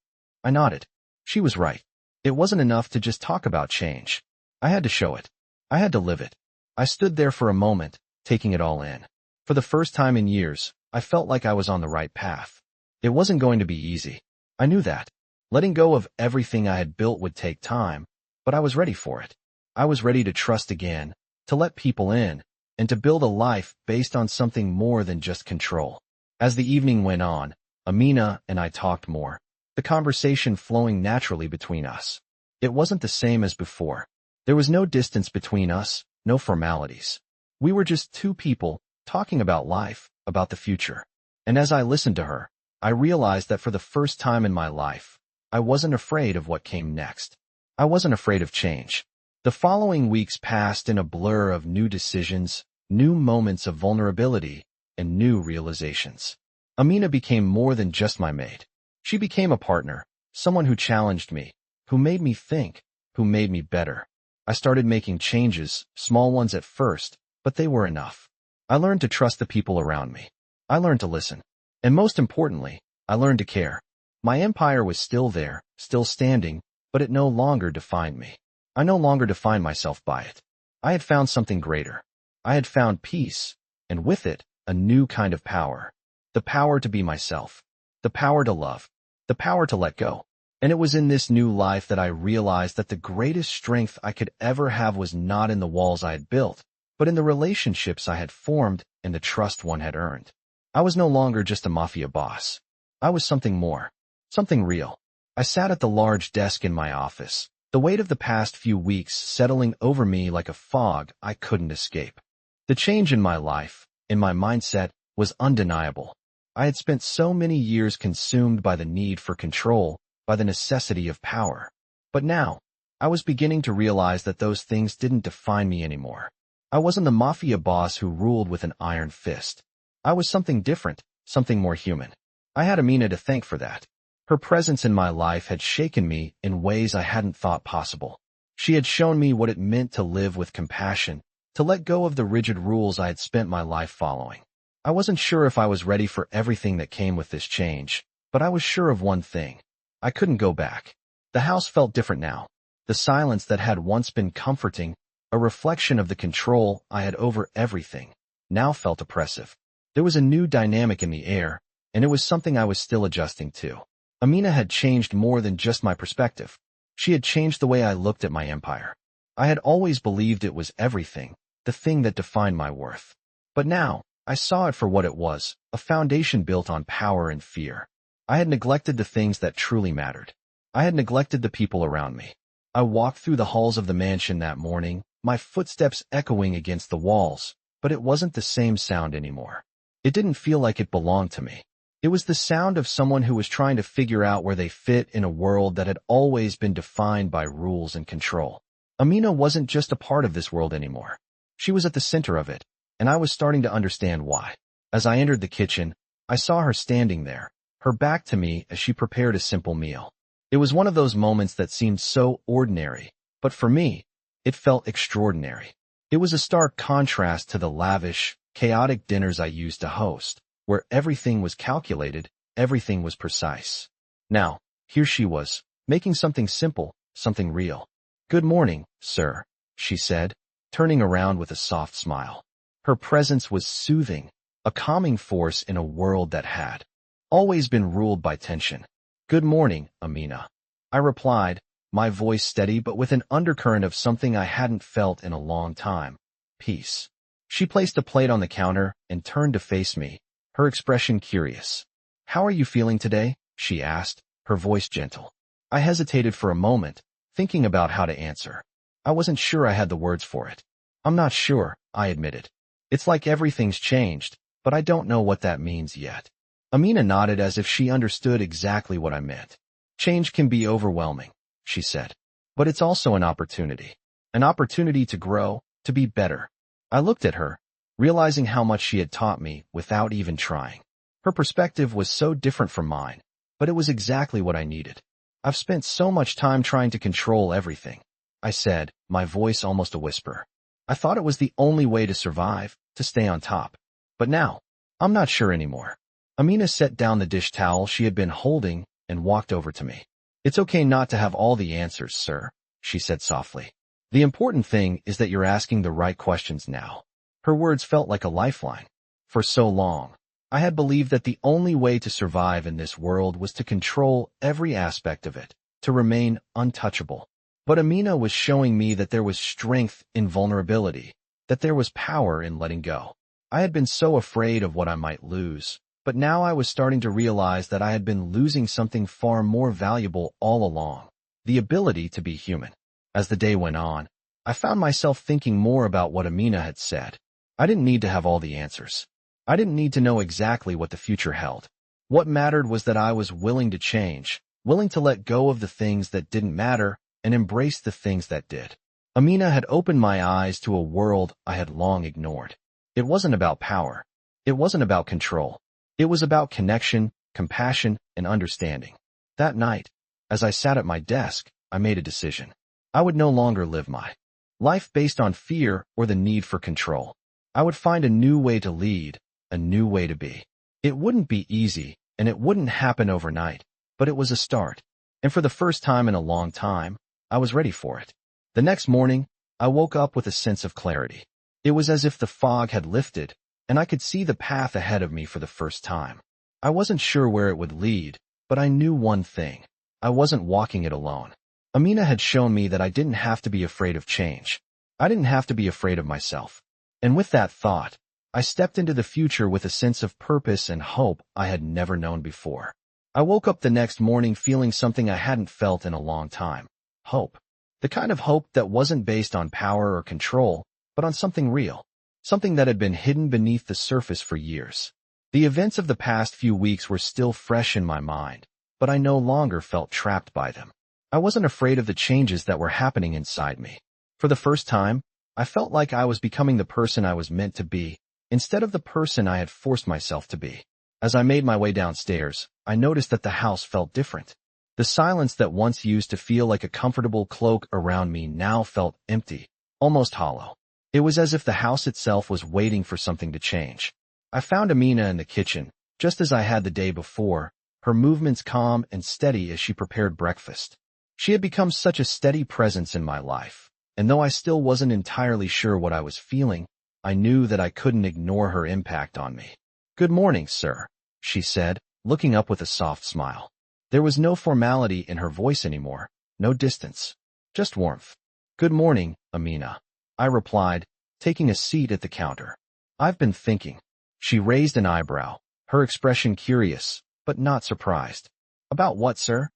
I nodded. She was right. It wasn't enough to just talk about change. I had to show it. I had to live it. I stood there for a moment, taking it all in. For the first time in years, I felt like I was on the right path. It wasn't going to be easy. I knew that. Letting go of everything I had built would take time, but I was ready for it. I was ready to trust again, to let people in, and to build a life based on something more than just control. As the evening went on, Amina and I talked more, the conversation flowing naturally between us. It wasn't the same as before. There was no distance between us, no formalities. We were just two people, talking about life, about the future. And as I listened to her, I realized that for the first time in my life, I wasn't afraid of what came next. I wasn't afraid of change. The following weeks passed in a blur of new decisions, new moments of vulnerability, and new realizations. Amina became more than just my maid. She became a partner, someone who challenged me, who made me think, who made me better. I started making changes, small ones at first, but they were enough. I learned to trust the people around me. I learned to listen. And most importantly, I learned to care. My empire was still there, still standing, but it no longer defined me. I no longer defined myself by it. I had found something greater. I had found peace, and with it, a new kind of power. The power to be myself. The power to love. The power to let go. And it was in this new life that I realized that the greatest strength I could ever have was not in the walls I had built, but in the relationships I had formed and the trust one had earned. I was no longer just a Mafia boss. I was something more. Something real. I sat at the large desk in my office, The weight of the past few weeks settling over me like a fog I couldn't escape. The change in my life, in my mindset, was undeniable. I had spent so many years consumed by the need for control, by the necessity of power. But now, I was beginning to realize that those things didn't define me anymore. I wasn't the Mafia boss who ruled with an iron fist. I was something different, something more human. I had Amina to thank for that. Her presence in my life had shaken me in ways I hadn't thought possible. She had shown me what it meant to live with compassion, to let go of the rigid rules I had spent my life following. I wasn't sure if I was ready for everything that came with this change, but I was sure of one thing. I couldn't go back. The house felt different now. The silence that had once been comforting, a reflection of the control I had over everything, now felt oppressive. There was a new dynamic in the air, and it was something I was still adjusting to. Amina had changed more than just my perspective. She had changed the way I looked at my empire. I had always believed it was everything, the thing that defined my worth. But now, I saw it for what it was, a foundation built on power and fear. I had neglected the things that truly mattered. I had neglected the people around me. I walked through the halls of the mansion that morning, my footsteps echoing against the walls, but it wasn't the same sound anymore. It didn't feel like it belonged to me. It was the sound of someone who was trying to figure out where they fit in a world that had always been defined by rules and control. Amina wasn't just a part of this world anymore. She was at the center of it, and I was starting to understand why. As I entered the kitchen, I saw her standing there, her back to me as she prepared a simple meal. It was one of those moments that seemed so ordinary, but for me, it felt extraordinary. It was a stark contrast to the lavish, chaotic dinners I used to host, where everything was calculated, everything was precise. Now, here she was, making something simple, something real. "Good morning, sir," she said, turning around with a soft smile. Her presence was soothing, a calming force in a world that had always been ruled by tension. "Good morning, Amina," I replied, my voice steady but with an undercurrent of something I hadn't felt in a long time. Peace. She placed a plate on the counter and turned to face me, her expression curious. "How are you feeling today?" she asked, her voice gentle. I hesitated for a moment, thinking about how to answer. I wasn't sure I had the words for it. "I'm not sure," I admitted. "It's like everything's changed, but I don't know what that means yet." Amina nodded as if she understood exactly what I meant. "Change can be overwhelming," she said. "But it's also an opportunity. An opportunity to grow, to be better." I looked at her, realizing how much she had taught me without even trying. Her perspective was so different from mine, but it was exactly what I needed. "I've spent so much time trying to control everything," I said, my voice almost a whisper. "I thought it was the only way to survive, to stay on top. But now, I'm not sure anymore." Amina set down the dish towel she had been holding and walked over to me. "It's okay not to have all the answers, sir," she said softly. "The important thing is that you're asking the right questions now." Her words felt like a lifeline. For so long, I had believed that the only way to survive in this world was to control every aspect of it, to remain untouchable. But Amina was showing me that there was strength in vulnerability, that there was power in letting go. I had been so afraid of what I might lose, but now I was starting to realize that I had been losing something far more valuable all along, the ability to be human. As the day went on, I found myself thinking more about what Amina had said. I didn't need to have all the answers. I didn't need to know exactly what the future held. What mattered was that I was willing to change, willing to let go of the things that didn't matter and embrace the things that did. Amina had opened my eyes to a world I had long ignored. It wasn't about power. It wasn't about control. It was about connection, compassion, and understanding. That night, as I sat at my desk, I made a decision. I would no longer live my life based on fear or the need for control. I would find a new way to lead, a new way to be. It wouldn't be easy, and it wouldn't happen overnight, but it was a start. And for the first time in a long time, I was ready for it. The next morning, I woke up with a sense of clarity. It was as if the fog had lifted, and I could see the path ahead of me for the first time. I wasn't sure where it would lead, but I knew one thing. I wasn't walking it alone. Amina had shown me that I didn't have to be afraid of change. I didn't have to be afraid of myself. And with that thought, I stepped into the future with a sense of purpose and hope I had never known before. I woke up the next morning feeling something I hadn't felt in a long time. Hope. The kind of hope that wasn't based on power or control, but on something real, something that had been hidden beneath the surface for years. The events of the past few weeks were still fresh in my mind, but I no longer felt trapped by them. I wasn't afraid of the changes that were happening inside me. For the first time, I felt like I was becoming the person I was meant to be, instead of the person I had forced myself to be. As I made my way downstairs, I noticed that the house felt different. The silence that once used to feel like a comfortable cloak around me now felt empty, almost hollow. It was as if the house itself was waiting for something to change. I found Amina in the kitchen, just as I had the day before, her movements calm and steady as she prepared breakfast. She had become such a steady presence in my life, and though I still wasn't entirely sure what I was feeling, I knew that I couldn't ignore her impact on me. "Good morning, sir," she said, looking up with a soft smile. There was no formality in her voice anymore, no distance, just warmth. "Good morning, Amina," I replied, taking a seat at the counter. "I've been thinking." She raised an eyebrow, her expression curious, but not surprised. "About what, sir?"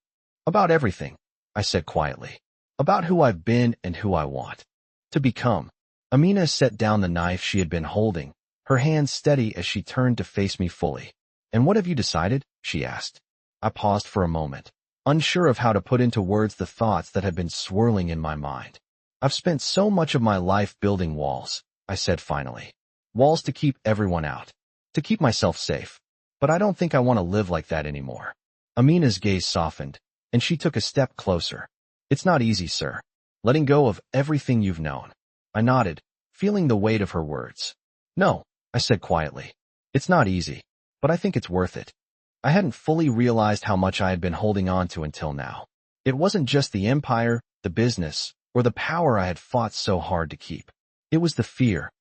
"About everything," I said quietly. "About who I've been and who I want to become." Amina set down the knife she had been holding, her hands steady as she turned to face me fully. "And what have you decided?" she asked. I paused for a moment, unsure of how to put into words the thoughts that had been swirling in my mind. "I've spent so much of my life building walls," I said finally. "Walls to keep everyone out, to keep myself safe. But I don't think I want to live like that anymore." Amina's gaze softened, and she took a step closer. "It's not easy, sir. Letting go of everything you've known." I nodded, feeling the weight of her words. "No," I said quietly. "It's not easy, but I think it's worth it." I hadn't fully realized how much I had been holding on to until now. It wasn't just the empire, the business, or the power I had fought so hard to keep. It was the fear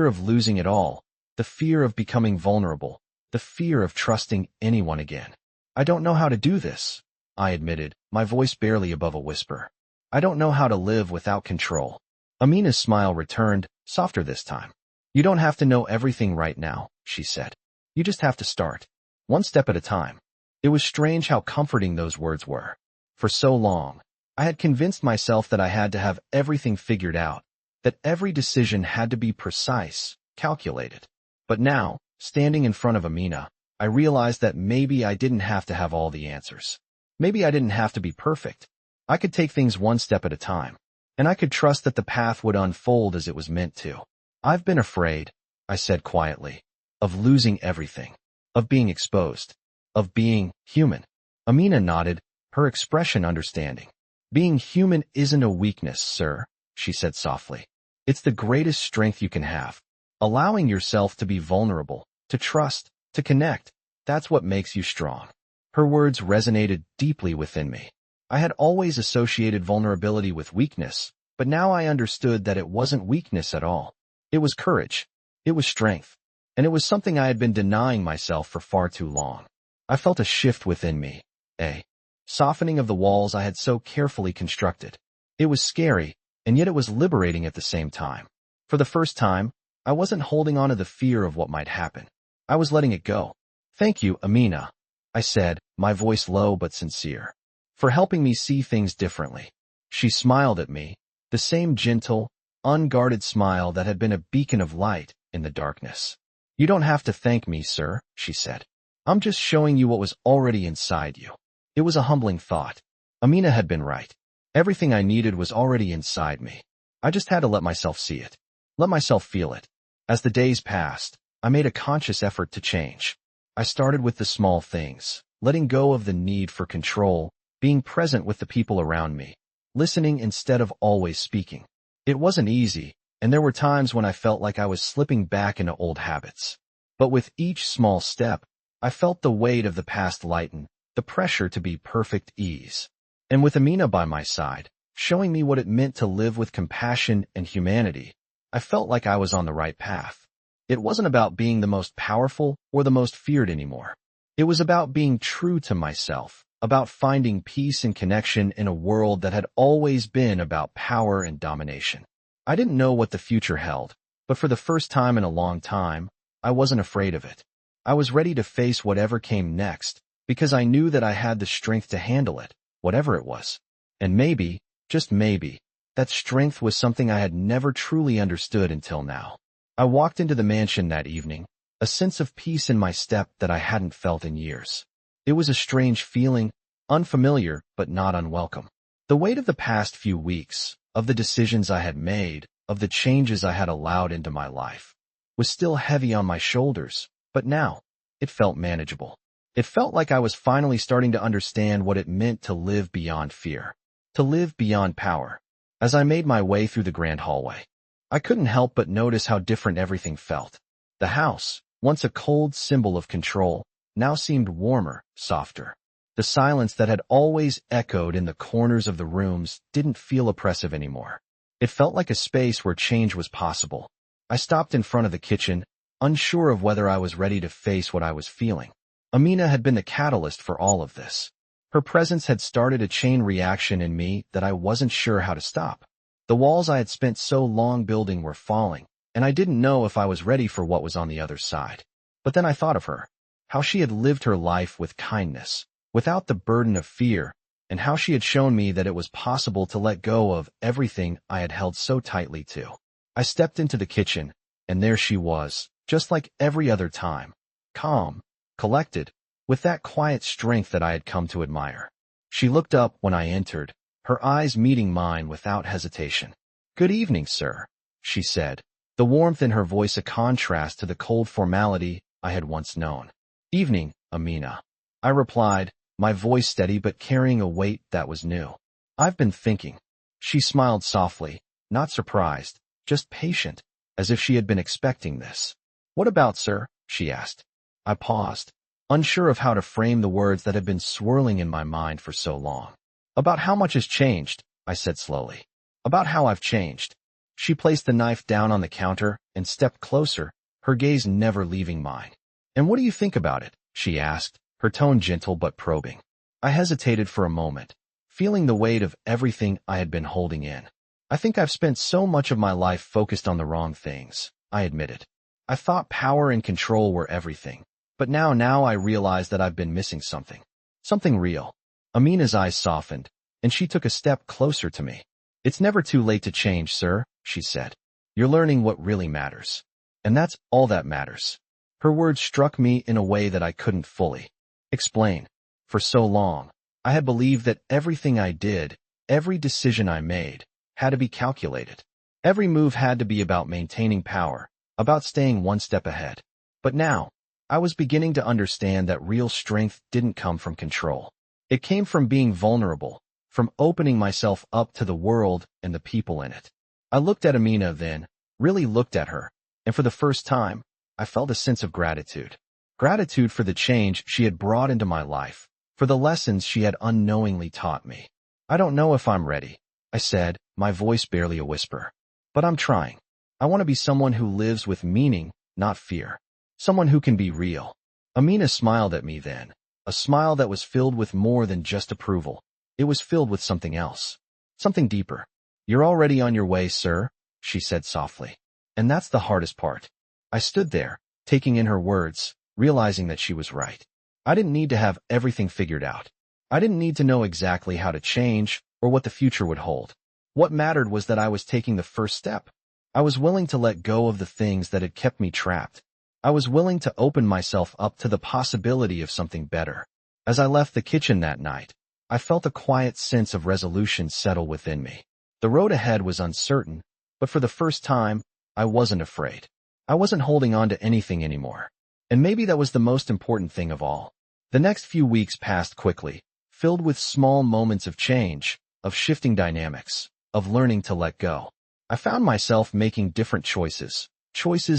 of losing it all, the fear of becoming vulnerable, the fear of trusting anyone again. "I don't know how to do this," I admitted, my voice barely above a whisper. "I don't know how to live without control." Amina's smile returned, softer this time. "You don't have to know everything right now," she said. "You just have to start. One step at a time." It was strange how comforting those words were. For so long, I had convinced myself that I had to have everything figured out, that every decision had to be precise, calculated. But now, standing in front of Amina, I realized that maybe I didn't have to have all the answers. Maybe I didn't have to be perfect. I could take things one step at a time, and I could trust that the path would unfold as it was meant to. "I've been afraid," I said quietly, "of losing everything, of being exposed, of being human." Amina nodded, her expression understanding. "Being human isn't a weakness, sir," she said softly. "It's the greatest strength you can have. Allowing yourself to be vulnerable, to trust, to connect, that's what makes you strong." Her words resonated deeply within me. I had always associated vulnerability with weakness, but now I understood that it wasn't weakness at all. It was courage. It was strength. And it was something I had been denying myself for far too long. I felt a shift within me, a softening of the walls I had so carefully constructed. It was scary, and yet it was liberating at the same time. For the first time, I wasn't holding on to the fear of what might happen. I was letting it go. "Thank you, Amina," I said, my voice low but sincere, "for helping me see things differently." She smiled at me, the same gentle, unguarded smile that had been a beacon of light in the darkness. "You don't have to thank me, sir," she said. "I'm just showing you what was already inside you." It was a humbling thought. Amina had been right. Everything I needed was already inside me. I just had to let myself see it. Let myself feel it. As the days passed, I made a conscious effort to change. I started with the small things, letting go of the need for control, being present with the people around me, listening instead of always speaking. It wasn't easy, and there were times when I felt like I was slipping back into old habits. But with each small step, I felt the weight of the past lighten, the pressure to be perfect ease. And with Amina by my side, showing me what it meant to live with compassion and humanity, I felt like I was on the right path. It wasn't about being the most powerful or the most feared anymore. It was about being true to myself, about finding peace and connection in a world that had always been about power and domination. I didn't know what the future held, but for the first time in a long time, I wasn't afraid of it. I was ready to face whatever came next, because I knew that I had the strength to handle it, whatever it was. And maybe, Just maybe. That strength was something I had never truly understood until now. I walked into the mansion that evening, a sense of peace in my step that I hadn't felt in years. It was a strange feeling, unfamiliar but not unwelcome. The weight of the past few weeks, of the decisions I had made, of the changes I had allowed into my life, was still heavy on my shoulders, but now, it felt manageable. It felt like I was finally starting to understand what it meant to live beyond fear, to live beyond power. As I made my way through the grand hallway, I couldn't help but notice how different everything felt. The house, once a cold symbol of control, now seemed warmer, softer. The silence that had always echoed in the corners of the rooms didn't feel oppressive anymore. It felt like a space where change was possible. I stopped in front of the kitchen, unsure of whether I was ready to face what I was feeling. Amina had been the catalyst for all of this. Her presence had started a chain reaction in me that I wasn't sure how to stop. The walls I had spent so long building were falling, and I didn't know if I was ready for what was on the other side. But then I thought of her, how she had lived her life with kindness, without the burden of fear, and how she had shown me that it was possible to let go of everything I had held so tightly to. I stepped into the kitchen, and there she was, just like every other time, calm, collected, with that quiet strength that I had come to admire. She looked up when I entered, her eyes meeting mine without hesitation. "Good evening, sir," she said, the warmth in her voice a contrast to the cold formality I had once known. "Evening, Amina," I replied, my voice steady but carrying a weight that was new. "I've been thinking." She smiled softly, not surprised, just patient, as if she had been expecting this. "What about, sir?" she asked. I paused, unsure of how to frame the words that had been swirling in my mind for so long. "About how much has changed," I said slowly. "About how I've changed." She placed the knife down on the counter and stepped closer, her gaze never leaving mine. "And what do you think about it?" she asked, her tone gentle but probing. I hesitated for a moment, feeling the weight of everything I had been holding in. "I think I've spent so much of my life focused on the wrong things," I admitted. "I thought power and control were everything. But now I realize that I've been missing something. Something real." Amina's eyes softened, and she took a step closer to me. "It's never too late to change, sir," she said. "You're learning what really matters. And that's all that matters." Her words struck me in a way that I couldn't fully explain. For so long, I had believed that everything I did, every decision I made, had to be calculated. Every move had to be about maintaining power, about staying one step ahead. But now, I was beginning to understand that real strength didn't come from control. It came from being vulnerable, from opening myself up to the world and the people in it. I looked at Amina then, really looked at her, and for the first time, I felt a sense of gratitude. Gratitude for the change she had brought into my life, for the lessons she had unknowingly taught me. "I don't know if I'm ready," I said, my voice barely a whisper. "But I'm trying. I want to be someone who lives with meaning, not fear. Someone who can be real." Amina smiled at me then, a smile that was filled with more than just approval. It was filled with something else, something deeper. "You're already on your way, sir," she said softly. And that's the hardest part. I stood there, taking in her words, realizing that she was right. I didn't need to have everything figured out. I didn't need to know exactly how to change or what the future would hold. What mattered was that I was taking the first step. I was willing to let go of the things that had kept me trapped. I was willing to open myself up to the possibility of something better. As I left the kitchen that night, I felt a quiet sense of resolution settle within me. The road ahead was uncertain, but for the first time, I wasn't afraid. I wasn't holding on to anything anymore. And maybe that was the most important thing of all. The next few weeks passed quickly, filled with small moments of change, of shifting dynamics, of learning to let go. I found myself making different choices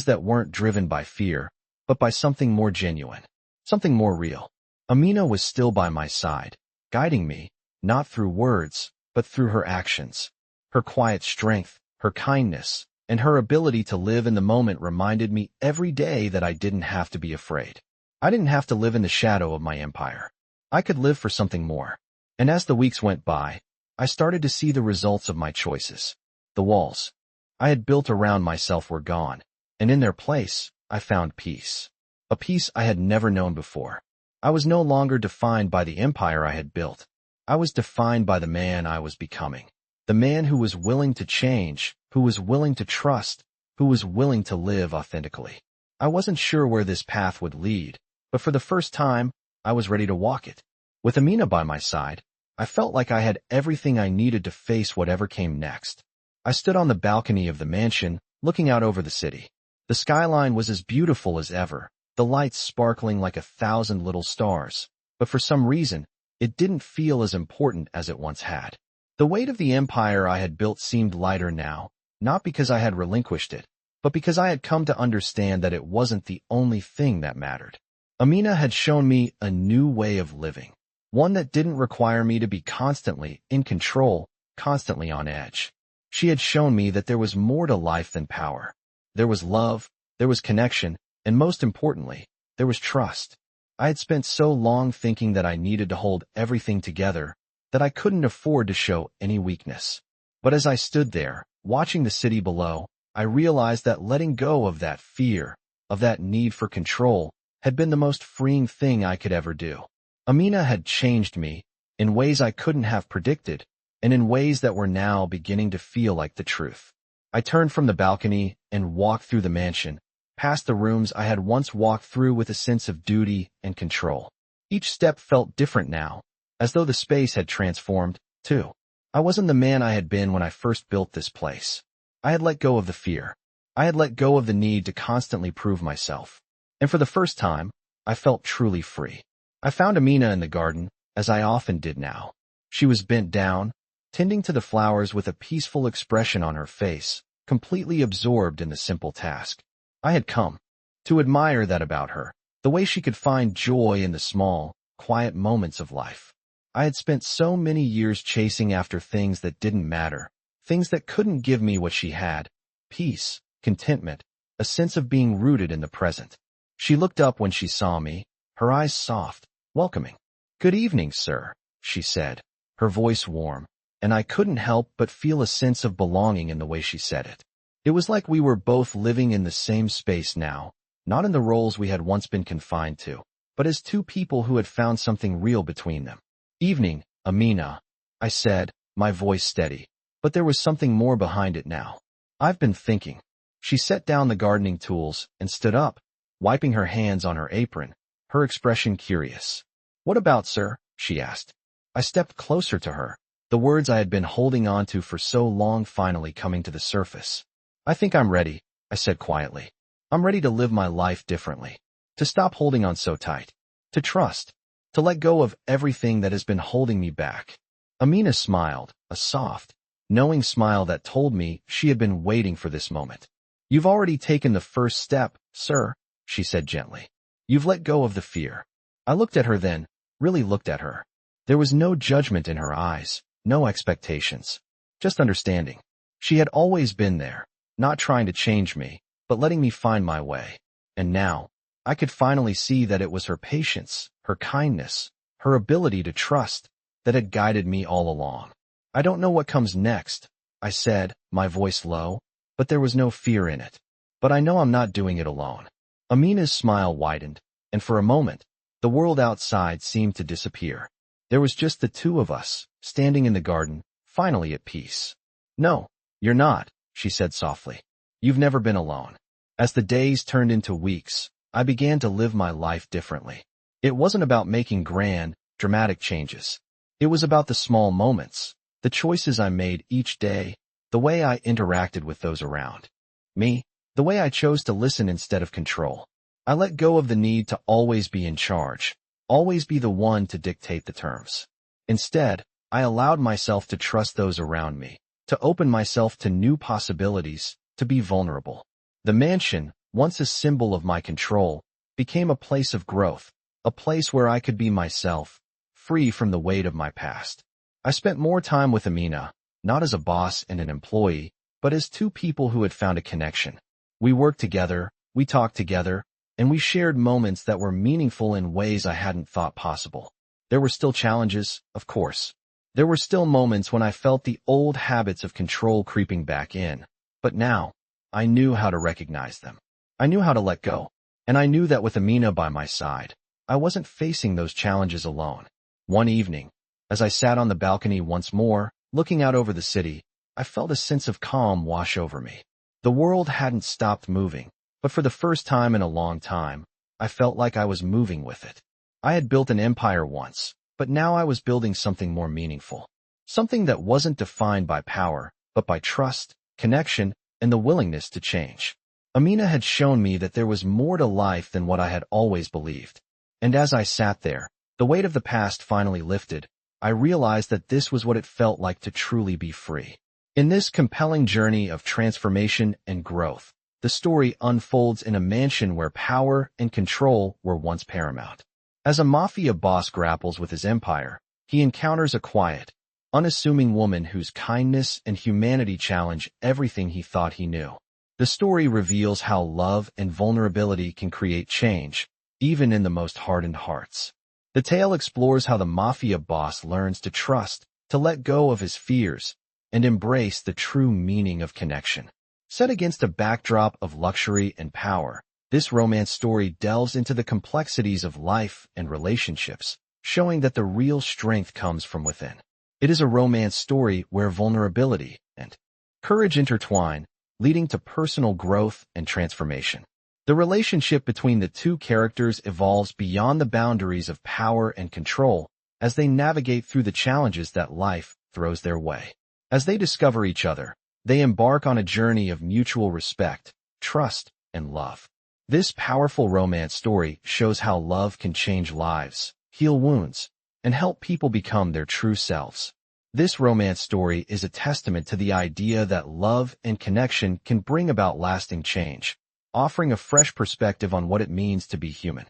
that weren't driven by fear, but by something more genuine, something more real. Amina was still by my side, guiding me, not through words, but through her actions. Her quiet strength, her kindness, and her ability to live in the moment reminded me every day that I didn't have to be afraid. I didn't have to live in the shadow of my empire. I could live for something more. And as the weeks went by, I started to see the results of my choices. The walls I had built around myself were gone, and in their place, I found peace. A peace I had never known before. I was no longer defined by the empire I had built. I was defined by the man I was becoming. The man who was willing to change, who was willing to trust, who was willing to live authentically. I wasn't sure where this path would lead, but for the first time, I was ready to walk it. With Amina by my side, I felt like I had everything I needed to face whatever came next. I stood on the balcony of the mansion, looking out over the city. The skyline was as beautiful as ever, the lights sparkling like 1,000 little stars. But for some reason, it didn't feel as important as it once had. The weight of the empire I had built seemed lighter now, not because I had relinquished it, but because I had come to understand that it wasn't the only thing that mattered. Amina had shown me a new way of living, one that didn't require me to be constantly in control, constantly on edge. She had shown me that there was more to life than power. There was love, there was connection, and most importantly, there was trust. I had spent so long thinking that I needed to hold everything together, that I couldn't afford to show any weakness. But as I stood there, watching the city below, I realized that letting go of that fear, of that need for control, had been the most freeing thing I could ever do. Amina had changed me, in ways I couldn't have predicted, and in ways that were now beginning to feel like the truth. I turned from the balcony and walked through the mansion, past the rooms I had once walked through with a sense of duty and control. Each step felt different now, as though the space had transformed, too. I wasn't the man I had been when I first built this place. I had let go of the fear. I had let go of the need to constantly prove myself. And for the first time, I felt truly free. I found Amina in the garden, as I often did now. She was bent down, tending to the flowers with a peaceful expression on her face, completely absorbed in the simple task. I had come to admire that about her, the way she could find joy in the small, quiet moments of life. I had spent so many years chasing after things that didn't matter, things that couldn't give me what she had: peace, contentment, a sense of being rooted in the present. She looked up when she saw me, her eyes soft, welcoming. "Good evening, sir," she said, her voice warm, and I couldn't help but feel a sense of belonging in the way she said it. It was like we were both living in the same space now, not in the roles we had once been confined to, but as two people who had found something real between them. "Evening, Amina," I said, my voice steady, but there was something more behind it now. "I've been thinking." She set down the gardening tools and stood up, wiping her hands on her apron, her expression curious. "What about, sir?" she asked. I stepped closer to her, the words I had been holding on to for so long finally coming to the surface. "I think I'm ready," I said quietly. "I'm ready to live my life differently, to stop holding on so tight, to trust, to let go of everything that has been holding me back." Amina smiled, a soft, knowing smile that told me she had been waiting for this moment. "You've already taken the first step, sir," she said gently. "You've let go of the fear." I looked at her then, really looked at her. There was no judgment in her eyes, no expectations, just understanding. She had always been there, not trying to change me, but letting me find my way. And now, I could finally see that it was her patience, her kindness, her ability to trust, that had guided me all along. "I don't know what comes next," I said, my voice low, but there was no fear in it. "But I know I'm not doing it alone." Amina's smile widened, and for a moment, the world outside seemed to disappear. There was just the two of us, standing in the garden, finally at peace. "No, you're not," she said softly. "You've never been alone." As the days turned into weeks, I began to live my life differently. It wasn't about making grand, dramatic changes. It was about the small moments, the choices I made each day, the way I interacted with those around me, the way I chose to listen instead of control. I let go of the need to always be in charge, always be the one to dictate the terms. Instead, I allowed myself to trust those around me, to open myself to new possibilities, to be vulnerable. The mansion, once a symbol of my control, became a place of growth, a place where I could be myself, free from the weight of my past. I spent more time with Amina, not as a boss and an employee, but as two people who had found a connection. We worked together, we talked together, and we shared moments that were meaningful in ways I hadn't thought possible. There were still challenges, of course. There were still moments when I felt the old habits of control creeping back in, but now, I knew how to recognize them. I knew how to let go, and I knew that with Amina by my side, I wasn't facing those challenges alone. One evening, as I sat on the balcony once more, Looking out over the city, I felt a sense of calm wash over me. The world hadn't stopped moving, but for the first time in a long time, I felt like I was moving with it. I had built an empire once, but now I was building something more meaningful. Something that wasn't defined by power, but by trust, connection, and the willingness to change. Amina had shown me that there was more to life than what I had always believed. And as I sat there, the weight of the past finally lifted, I realized that this was what it felt like to truly be free. In this compelling journey of transformation and growth, the story unfolds in a mansion where power and control were once paramount. As a mafia boss grapples with his empire, he encounters a quiet, unassuming woman whose kindness and humanity challenge everything he thought he knew. The story reveals how love and vulnerability can create change, even in the most hardened hearts. The tale explores how the mafia boss learns to trust, to let go of his fears, and embrace the true meaning of connection. Set against a backdrop of luxury and power, this romance story delves into the complexities of life and relationships, showing that the real strength comes from within. It is a romance story where vulnerability and courage intertwine, leading to personal growth and transformation. The relationship between the two characters evolves beyond the boundaries of power and control as they navigate through the challenges that life throws their way. As they discover each other, they embark on a journey of mutual respect, trust, and love. This powerful romance story shows how love can change lives, heal wounds, and help people become their true selves. This romance story is a testament to the idea that love and connection can bring about lasting change, offering a fresh perspective on what it means to be human.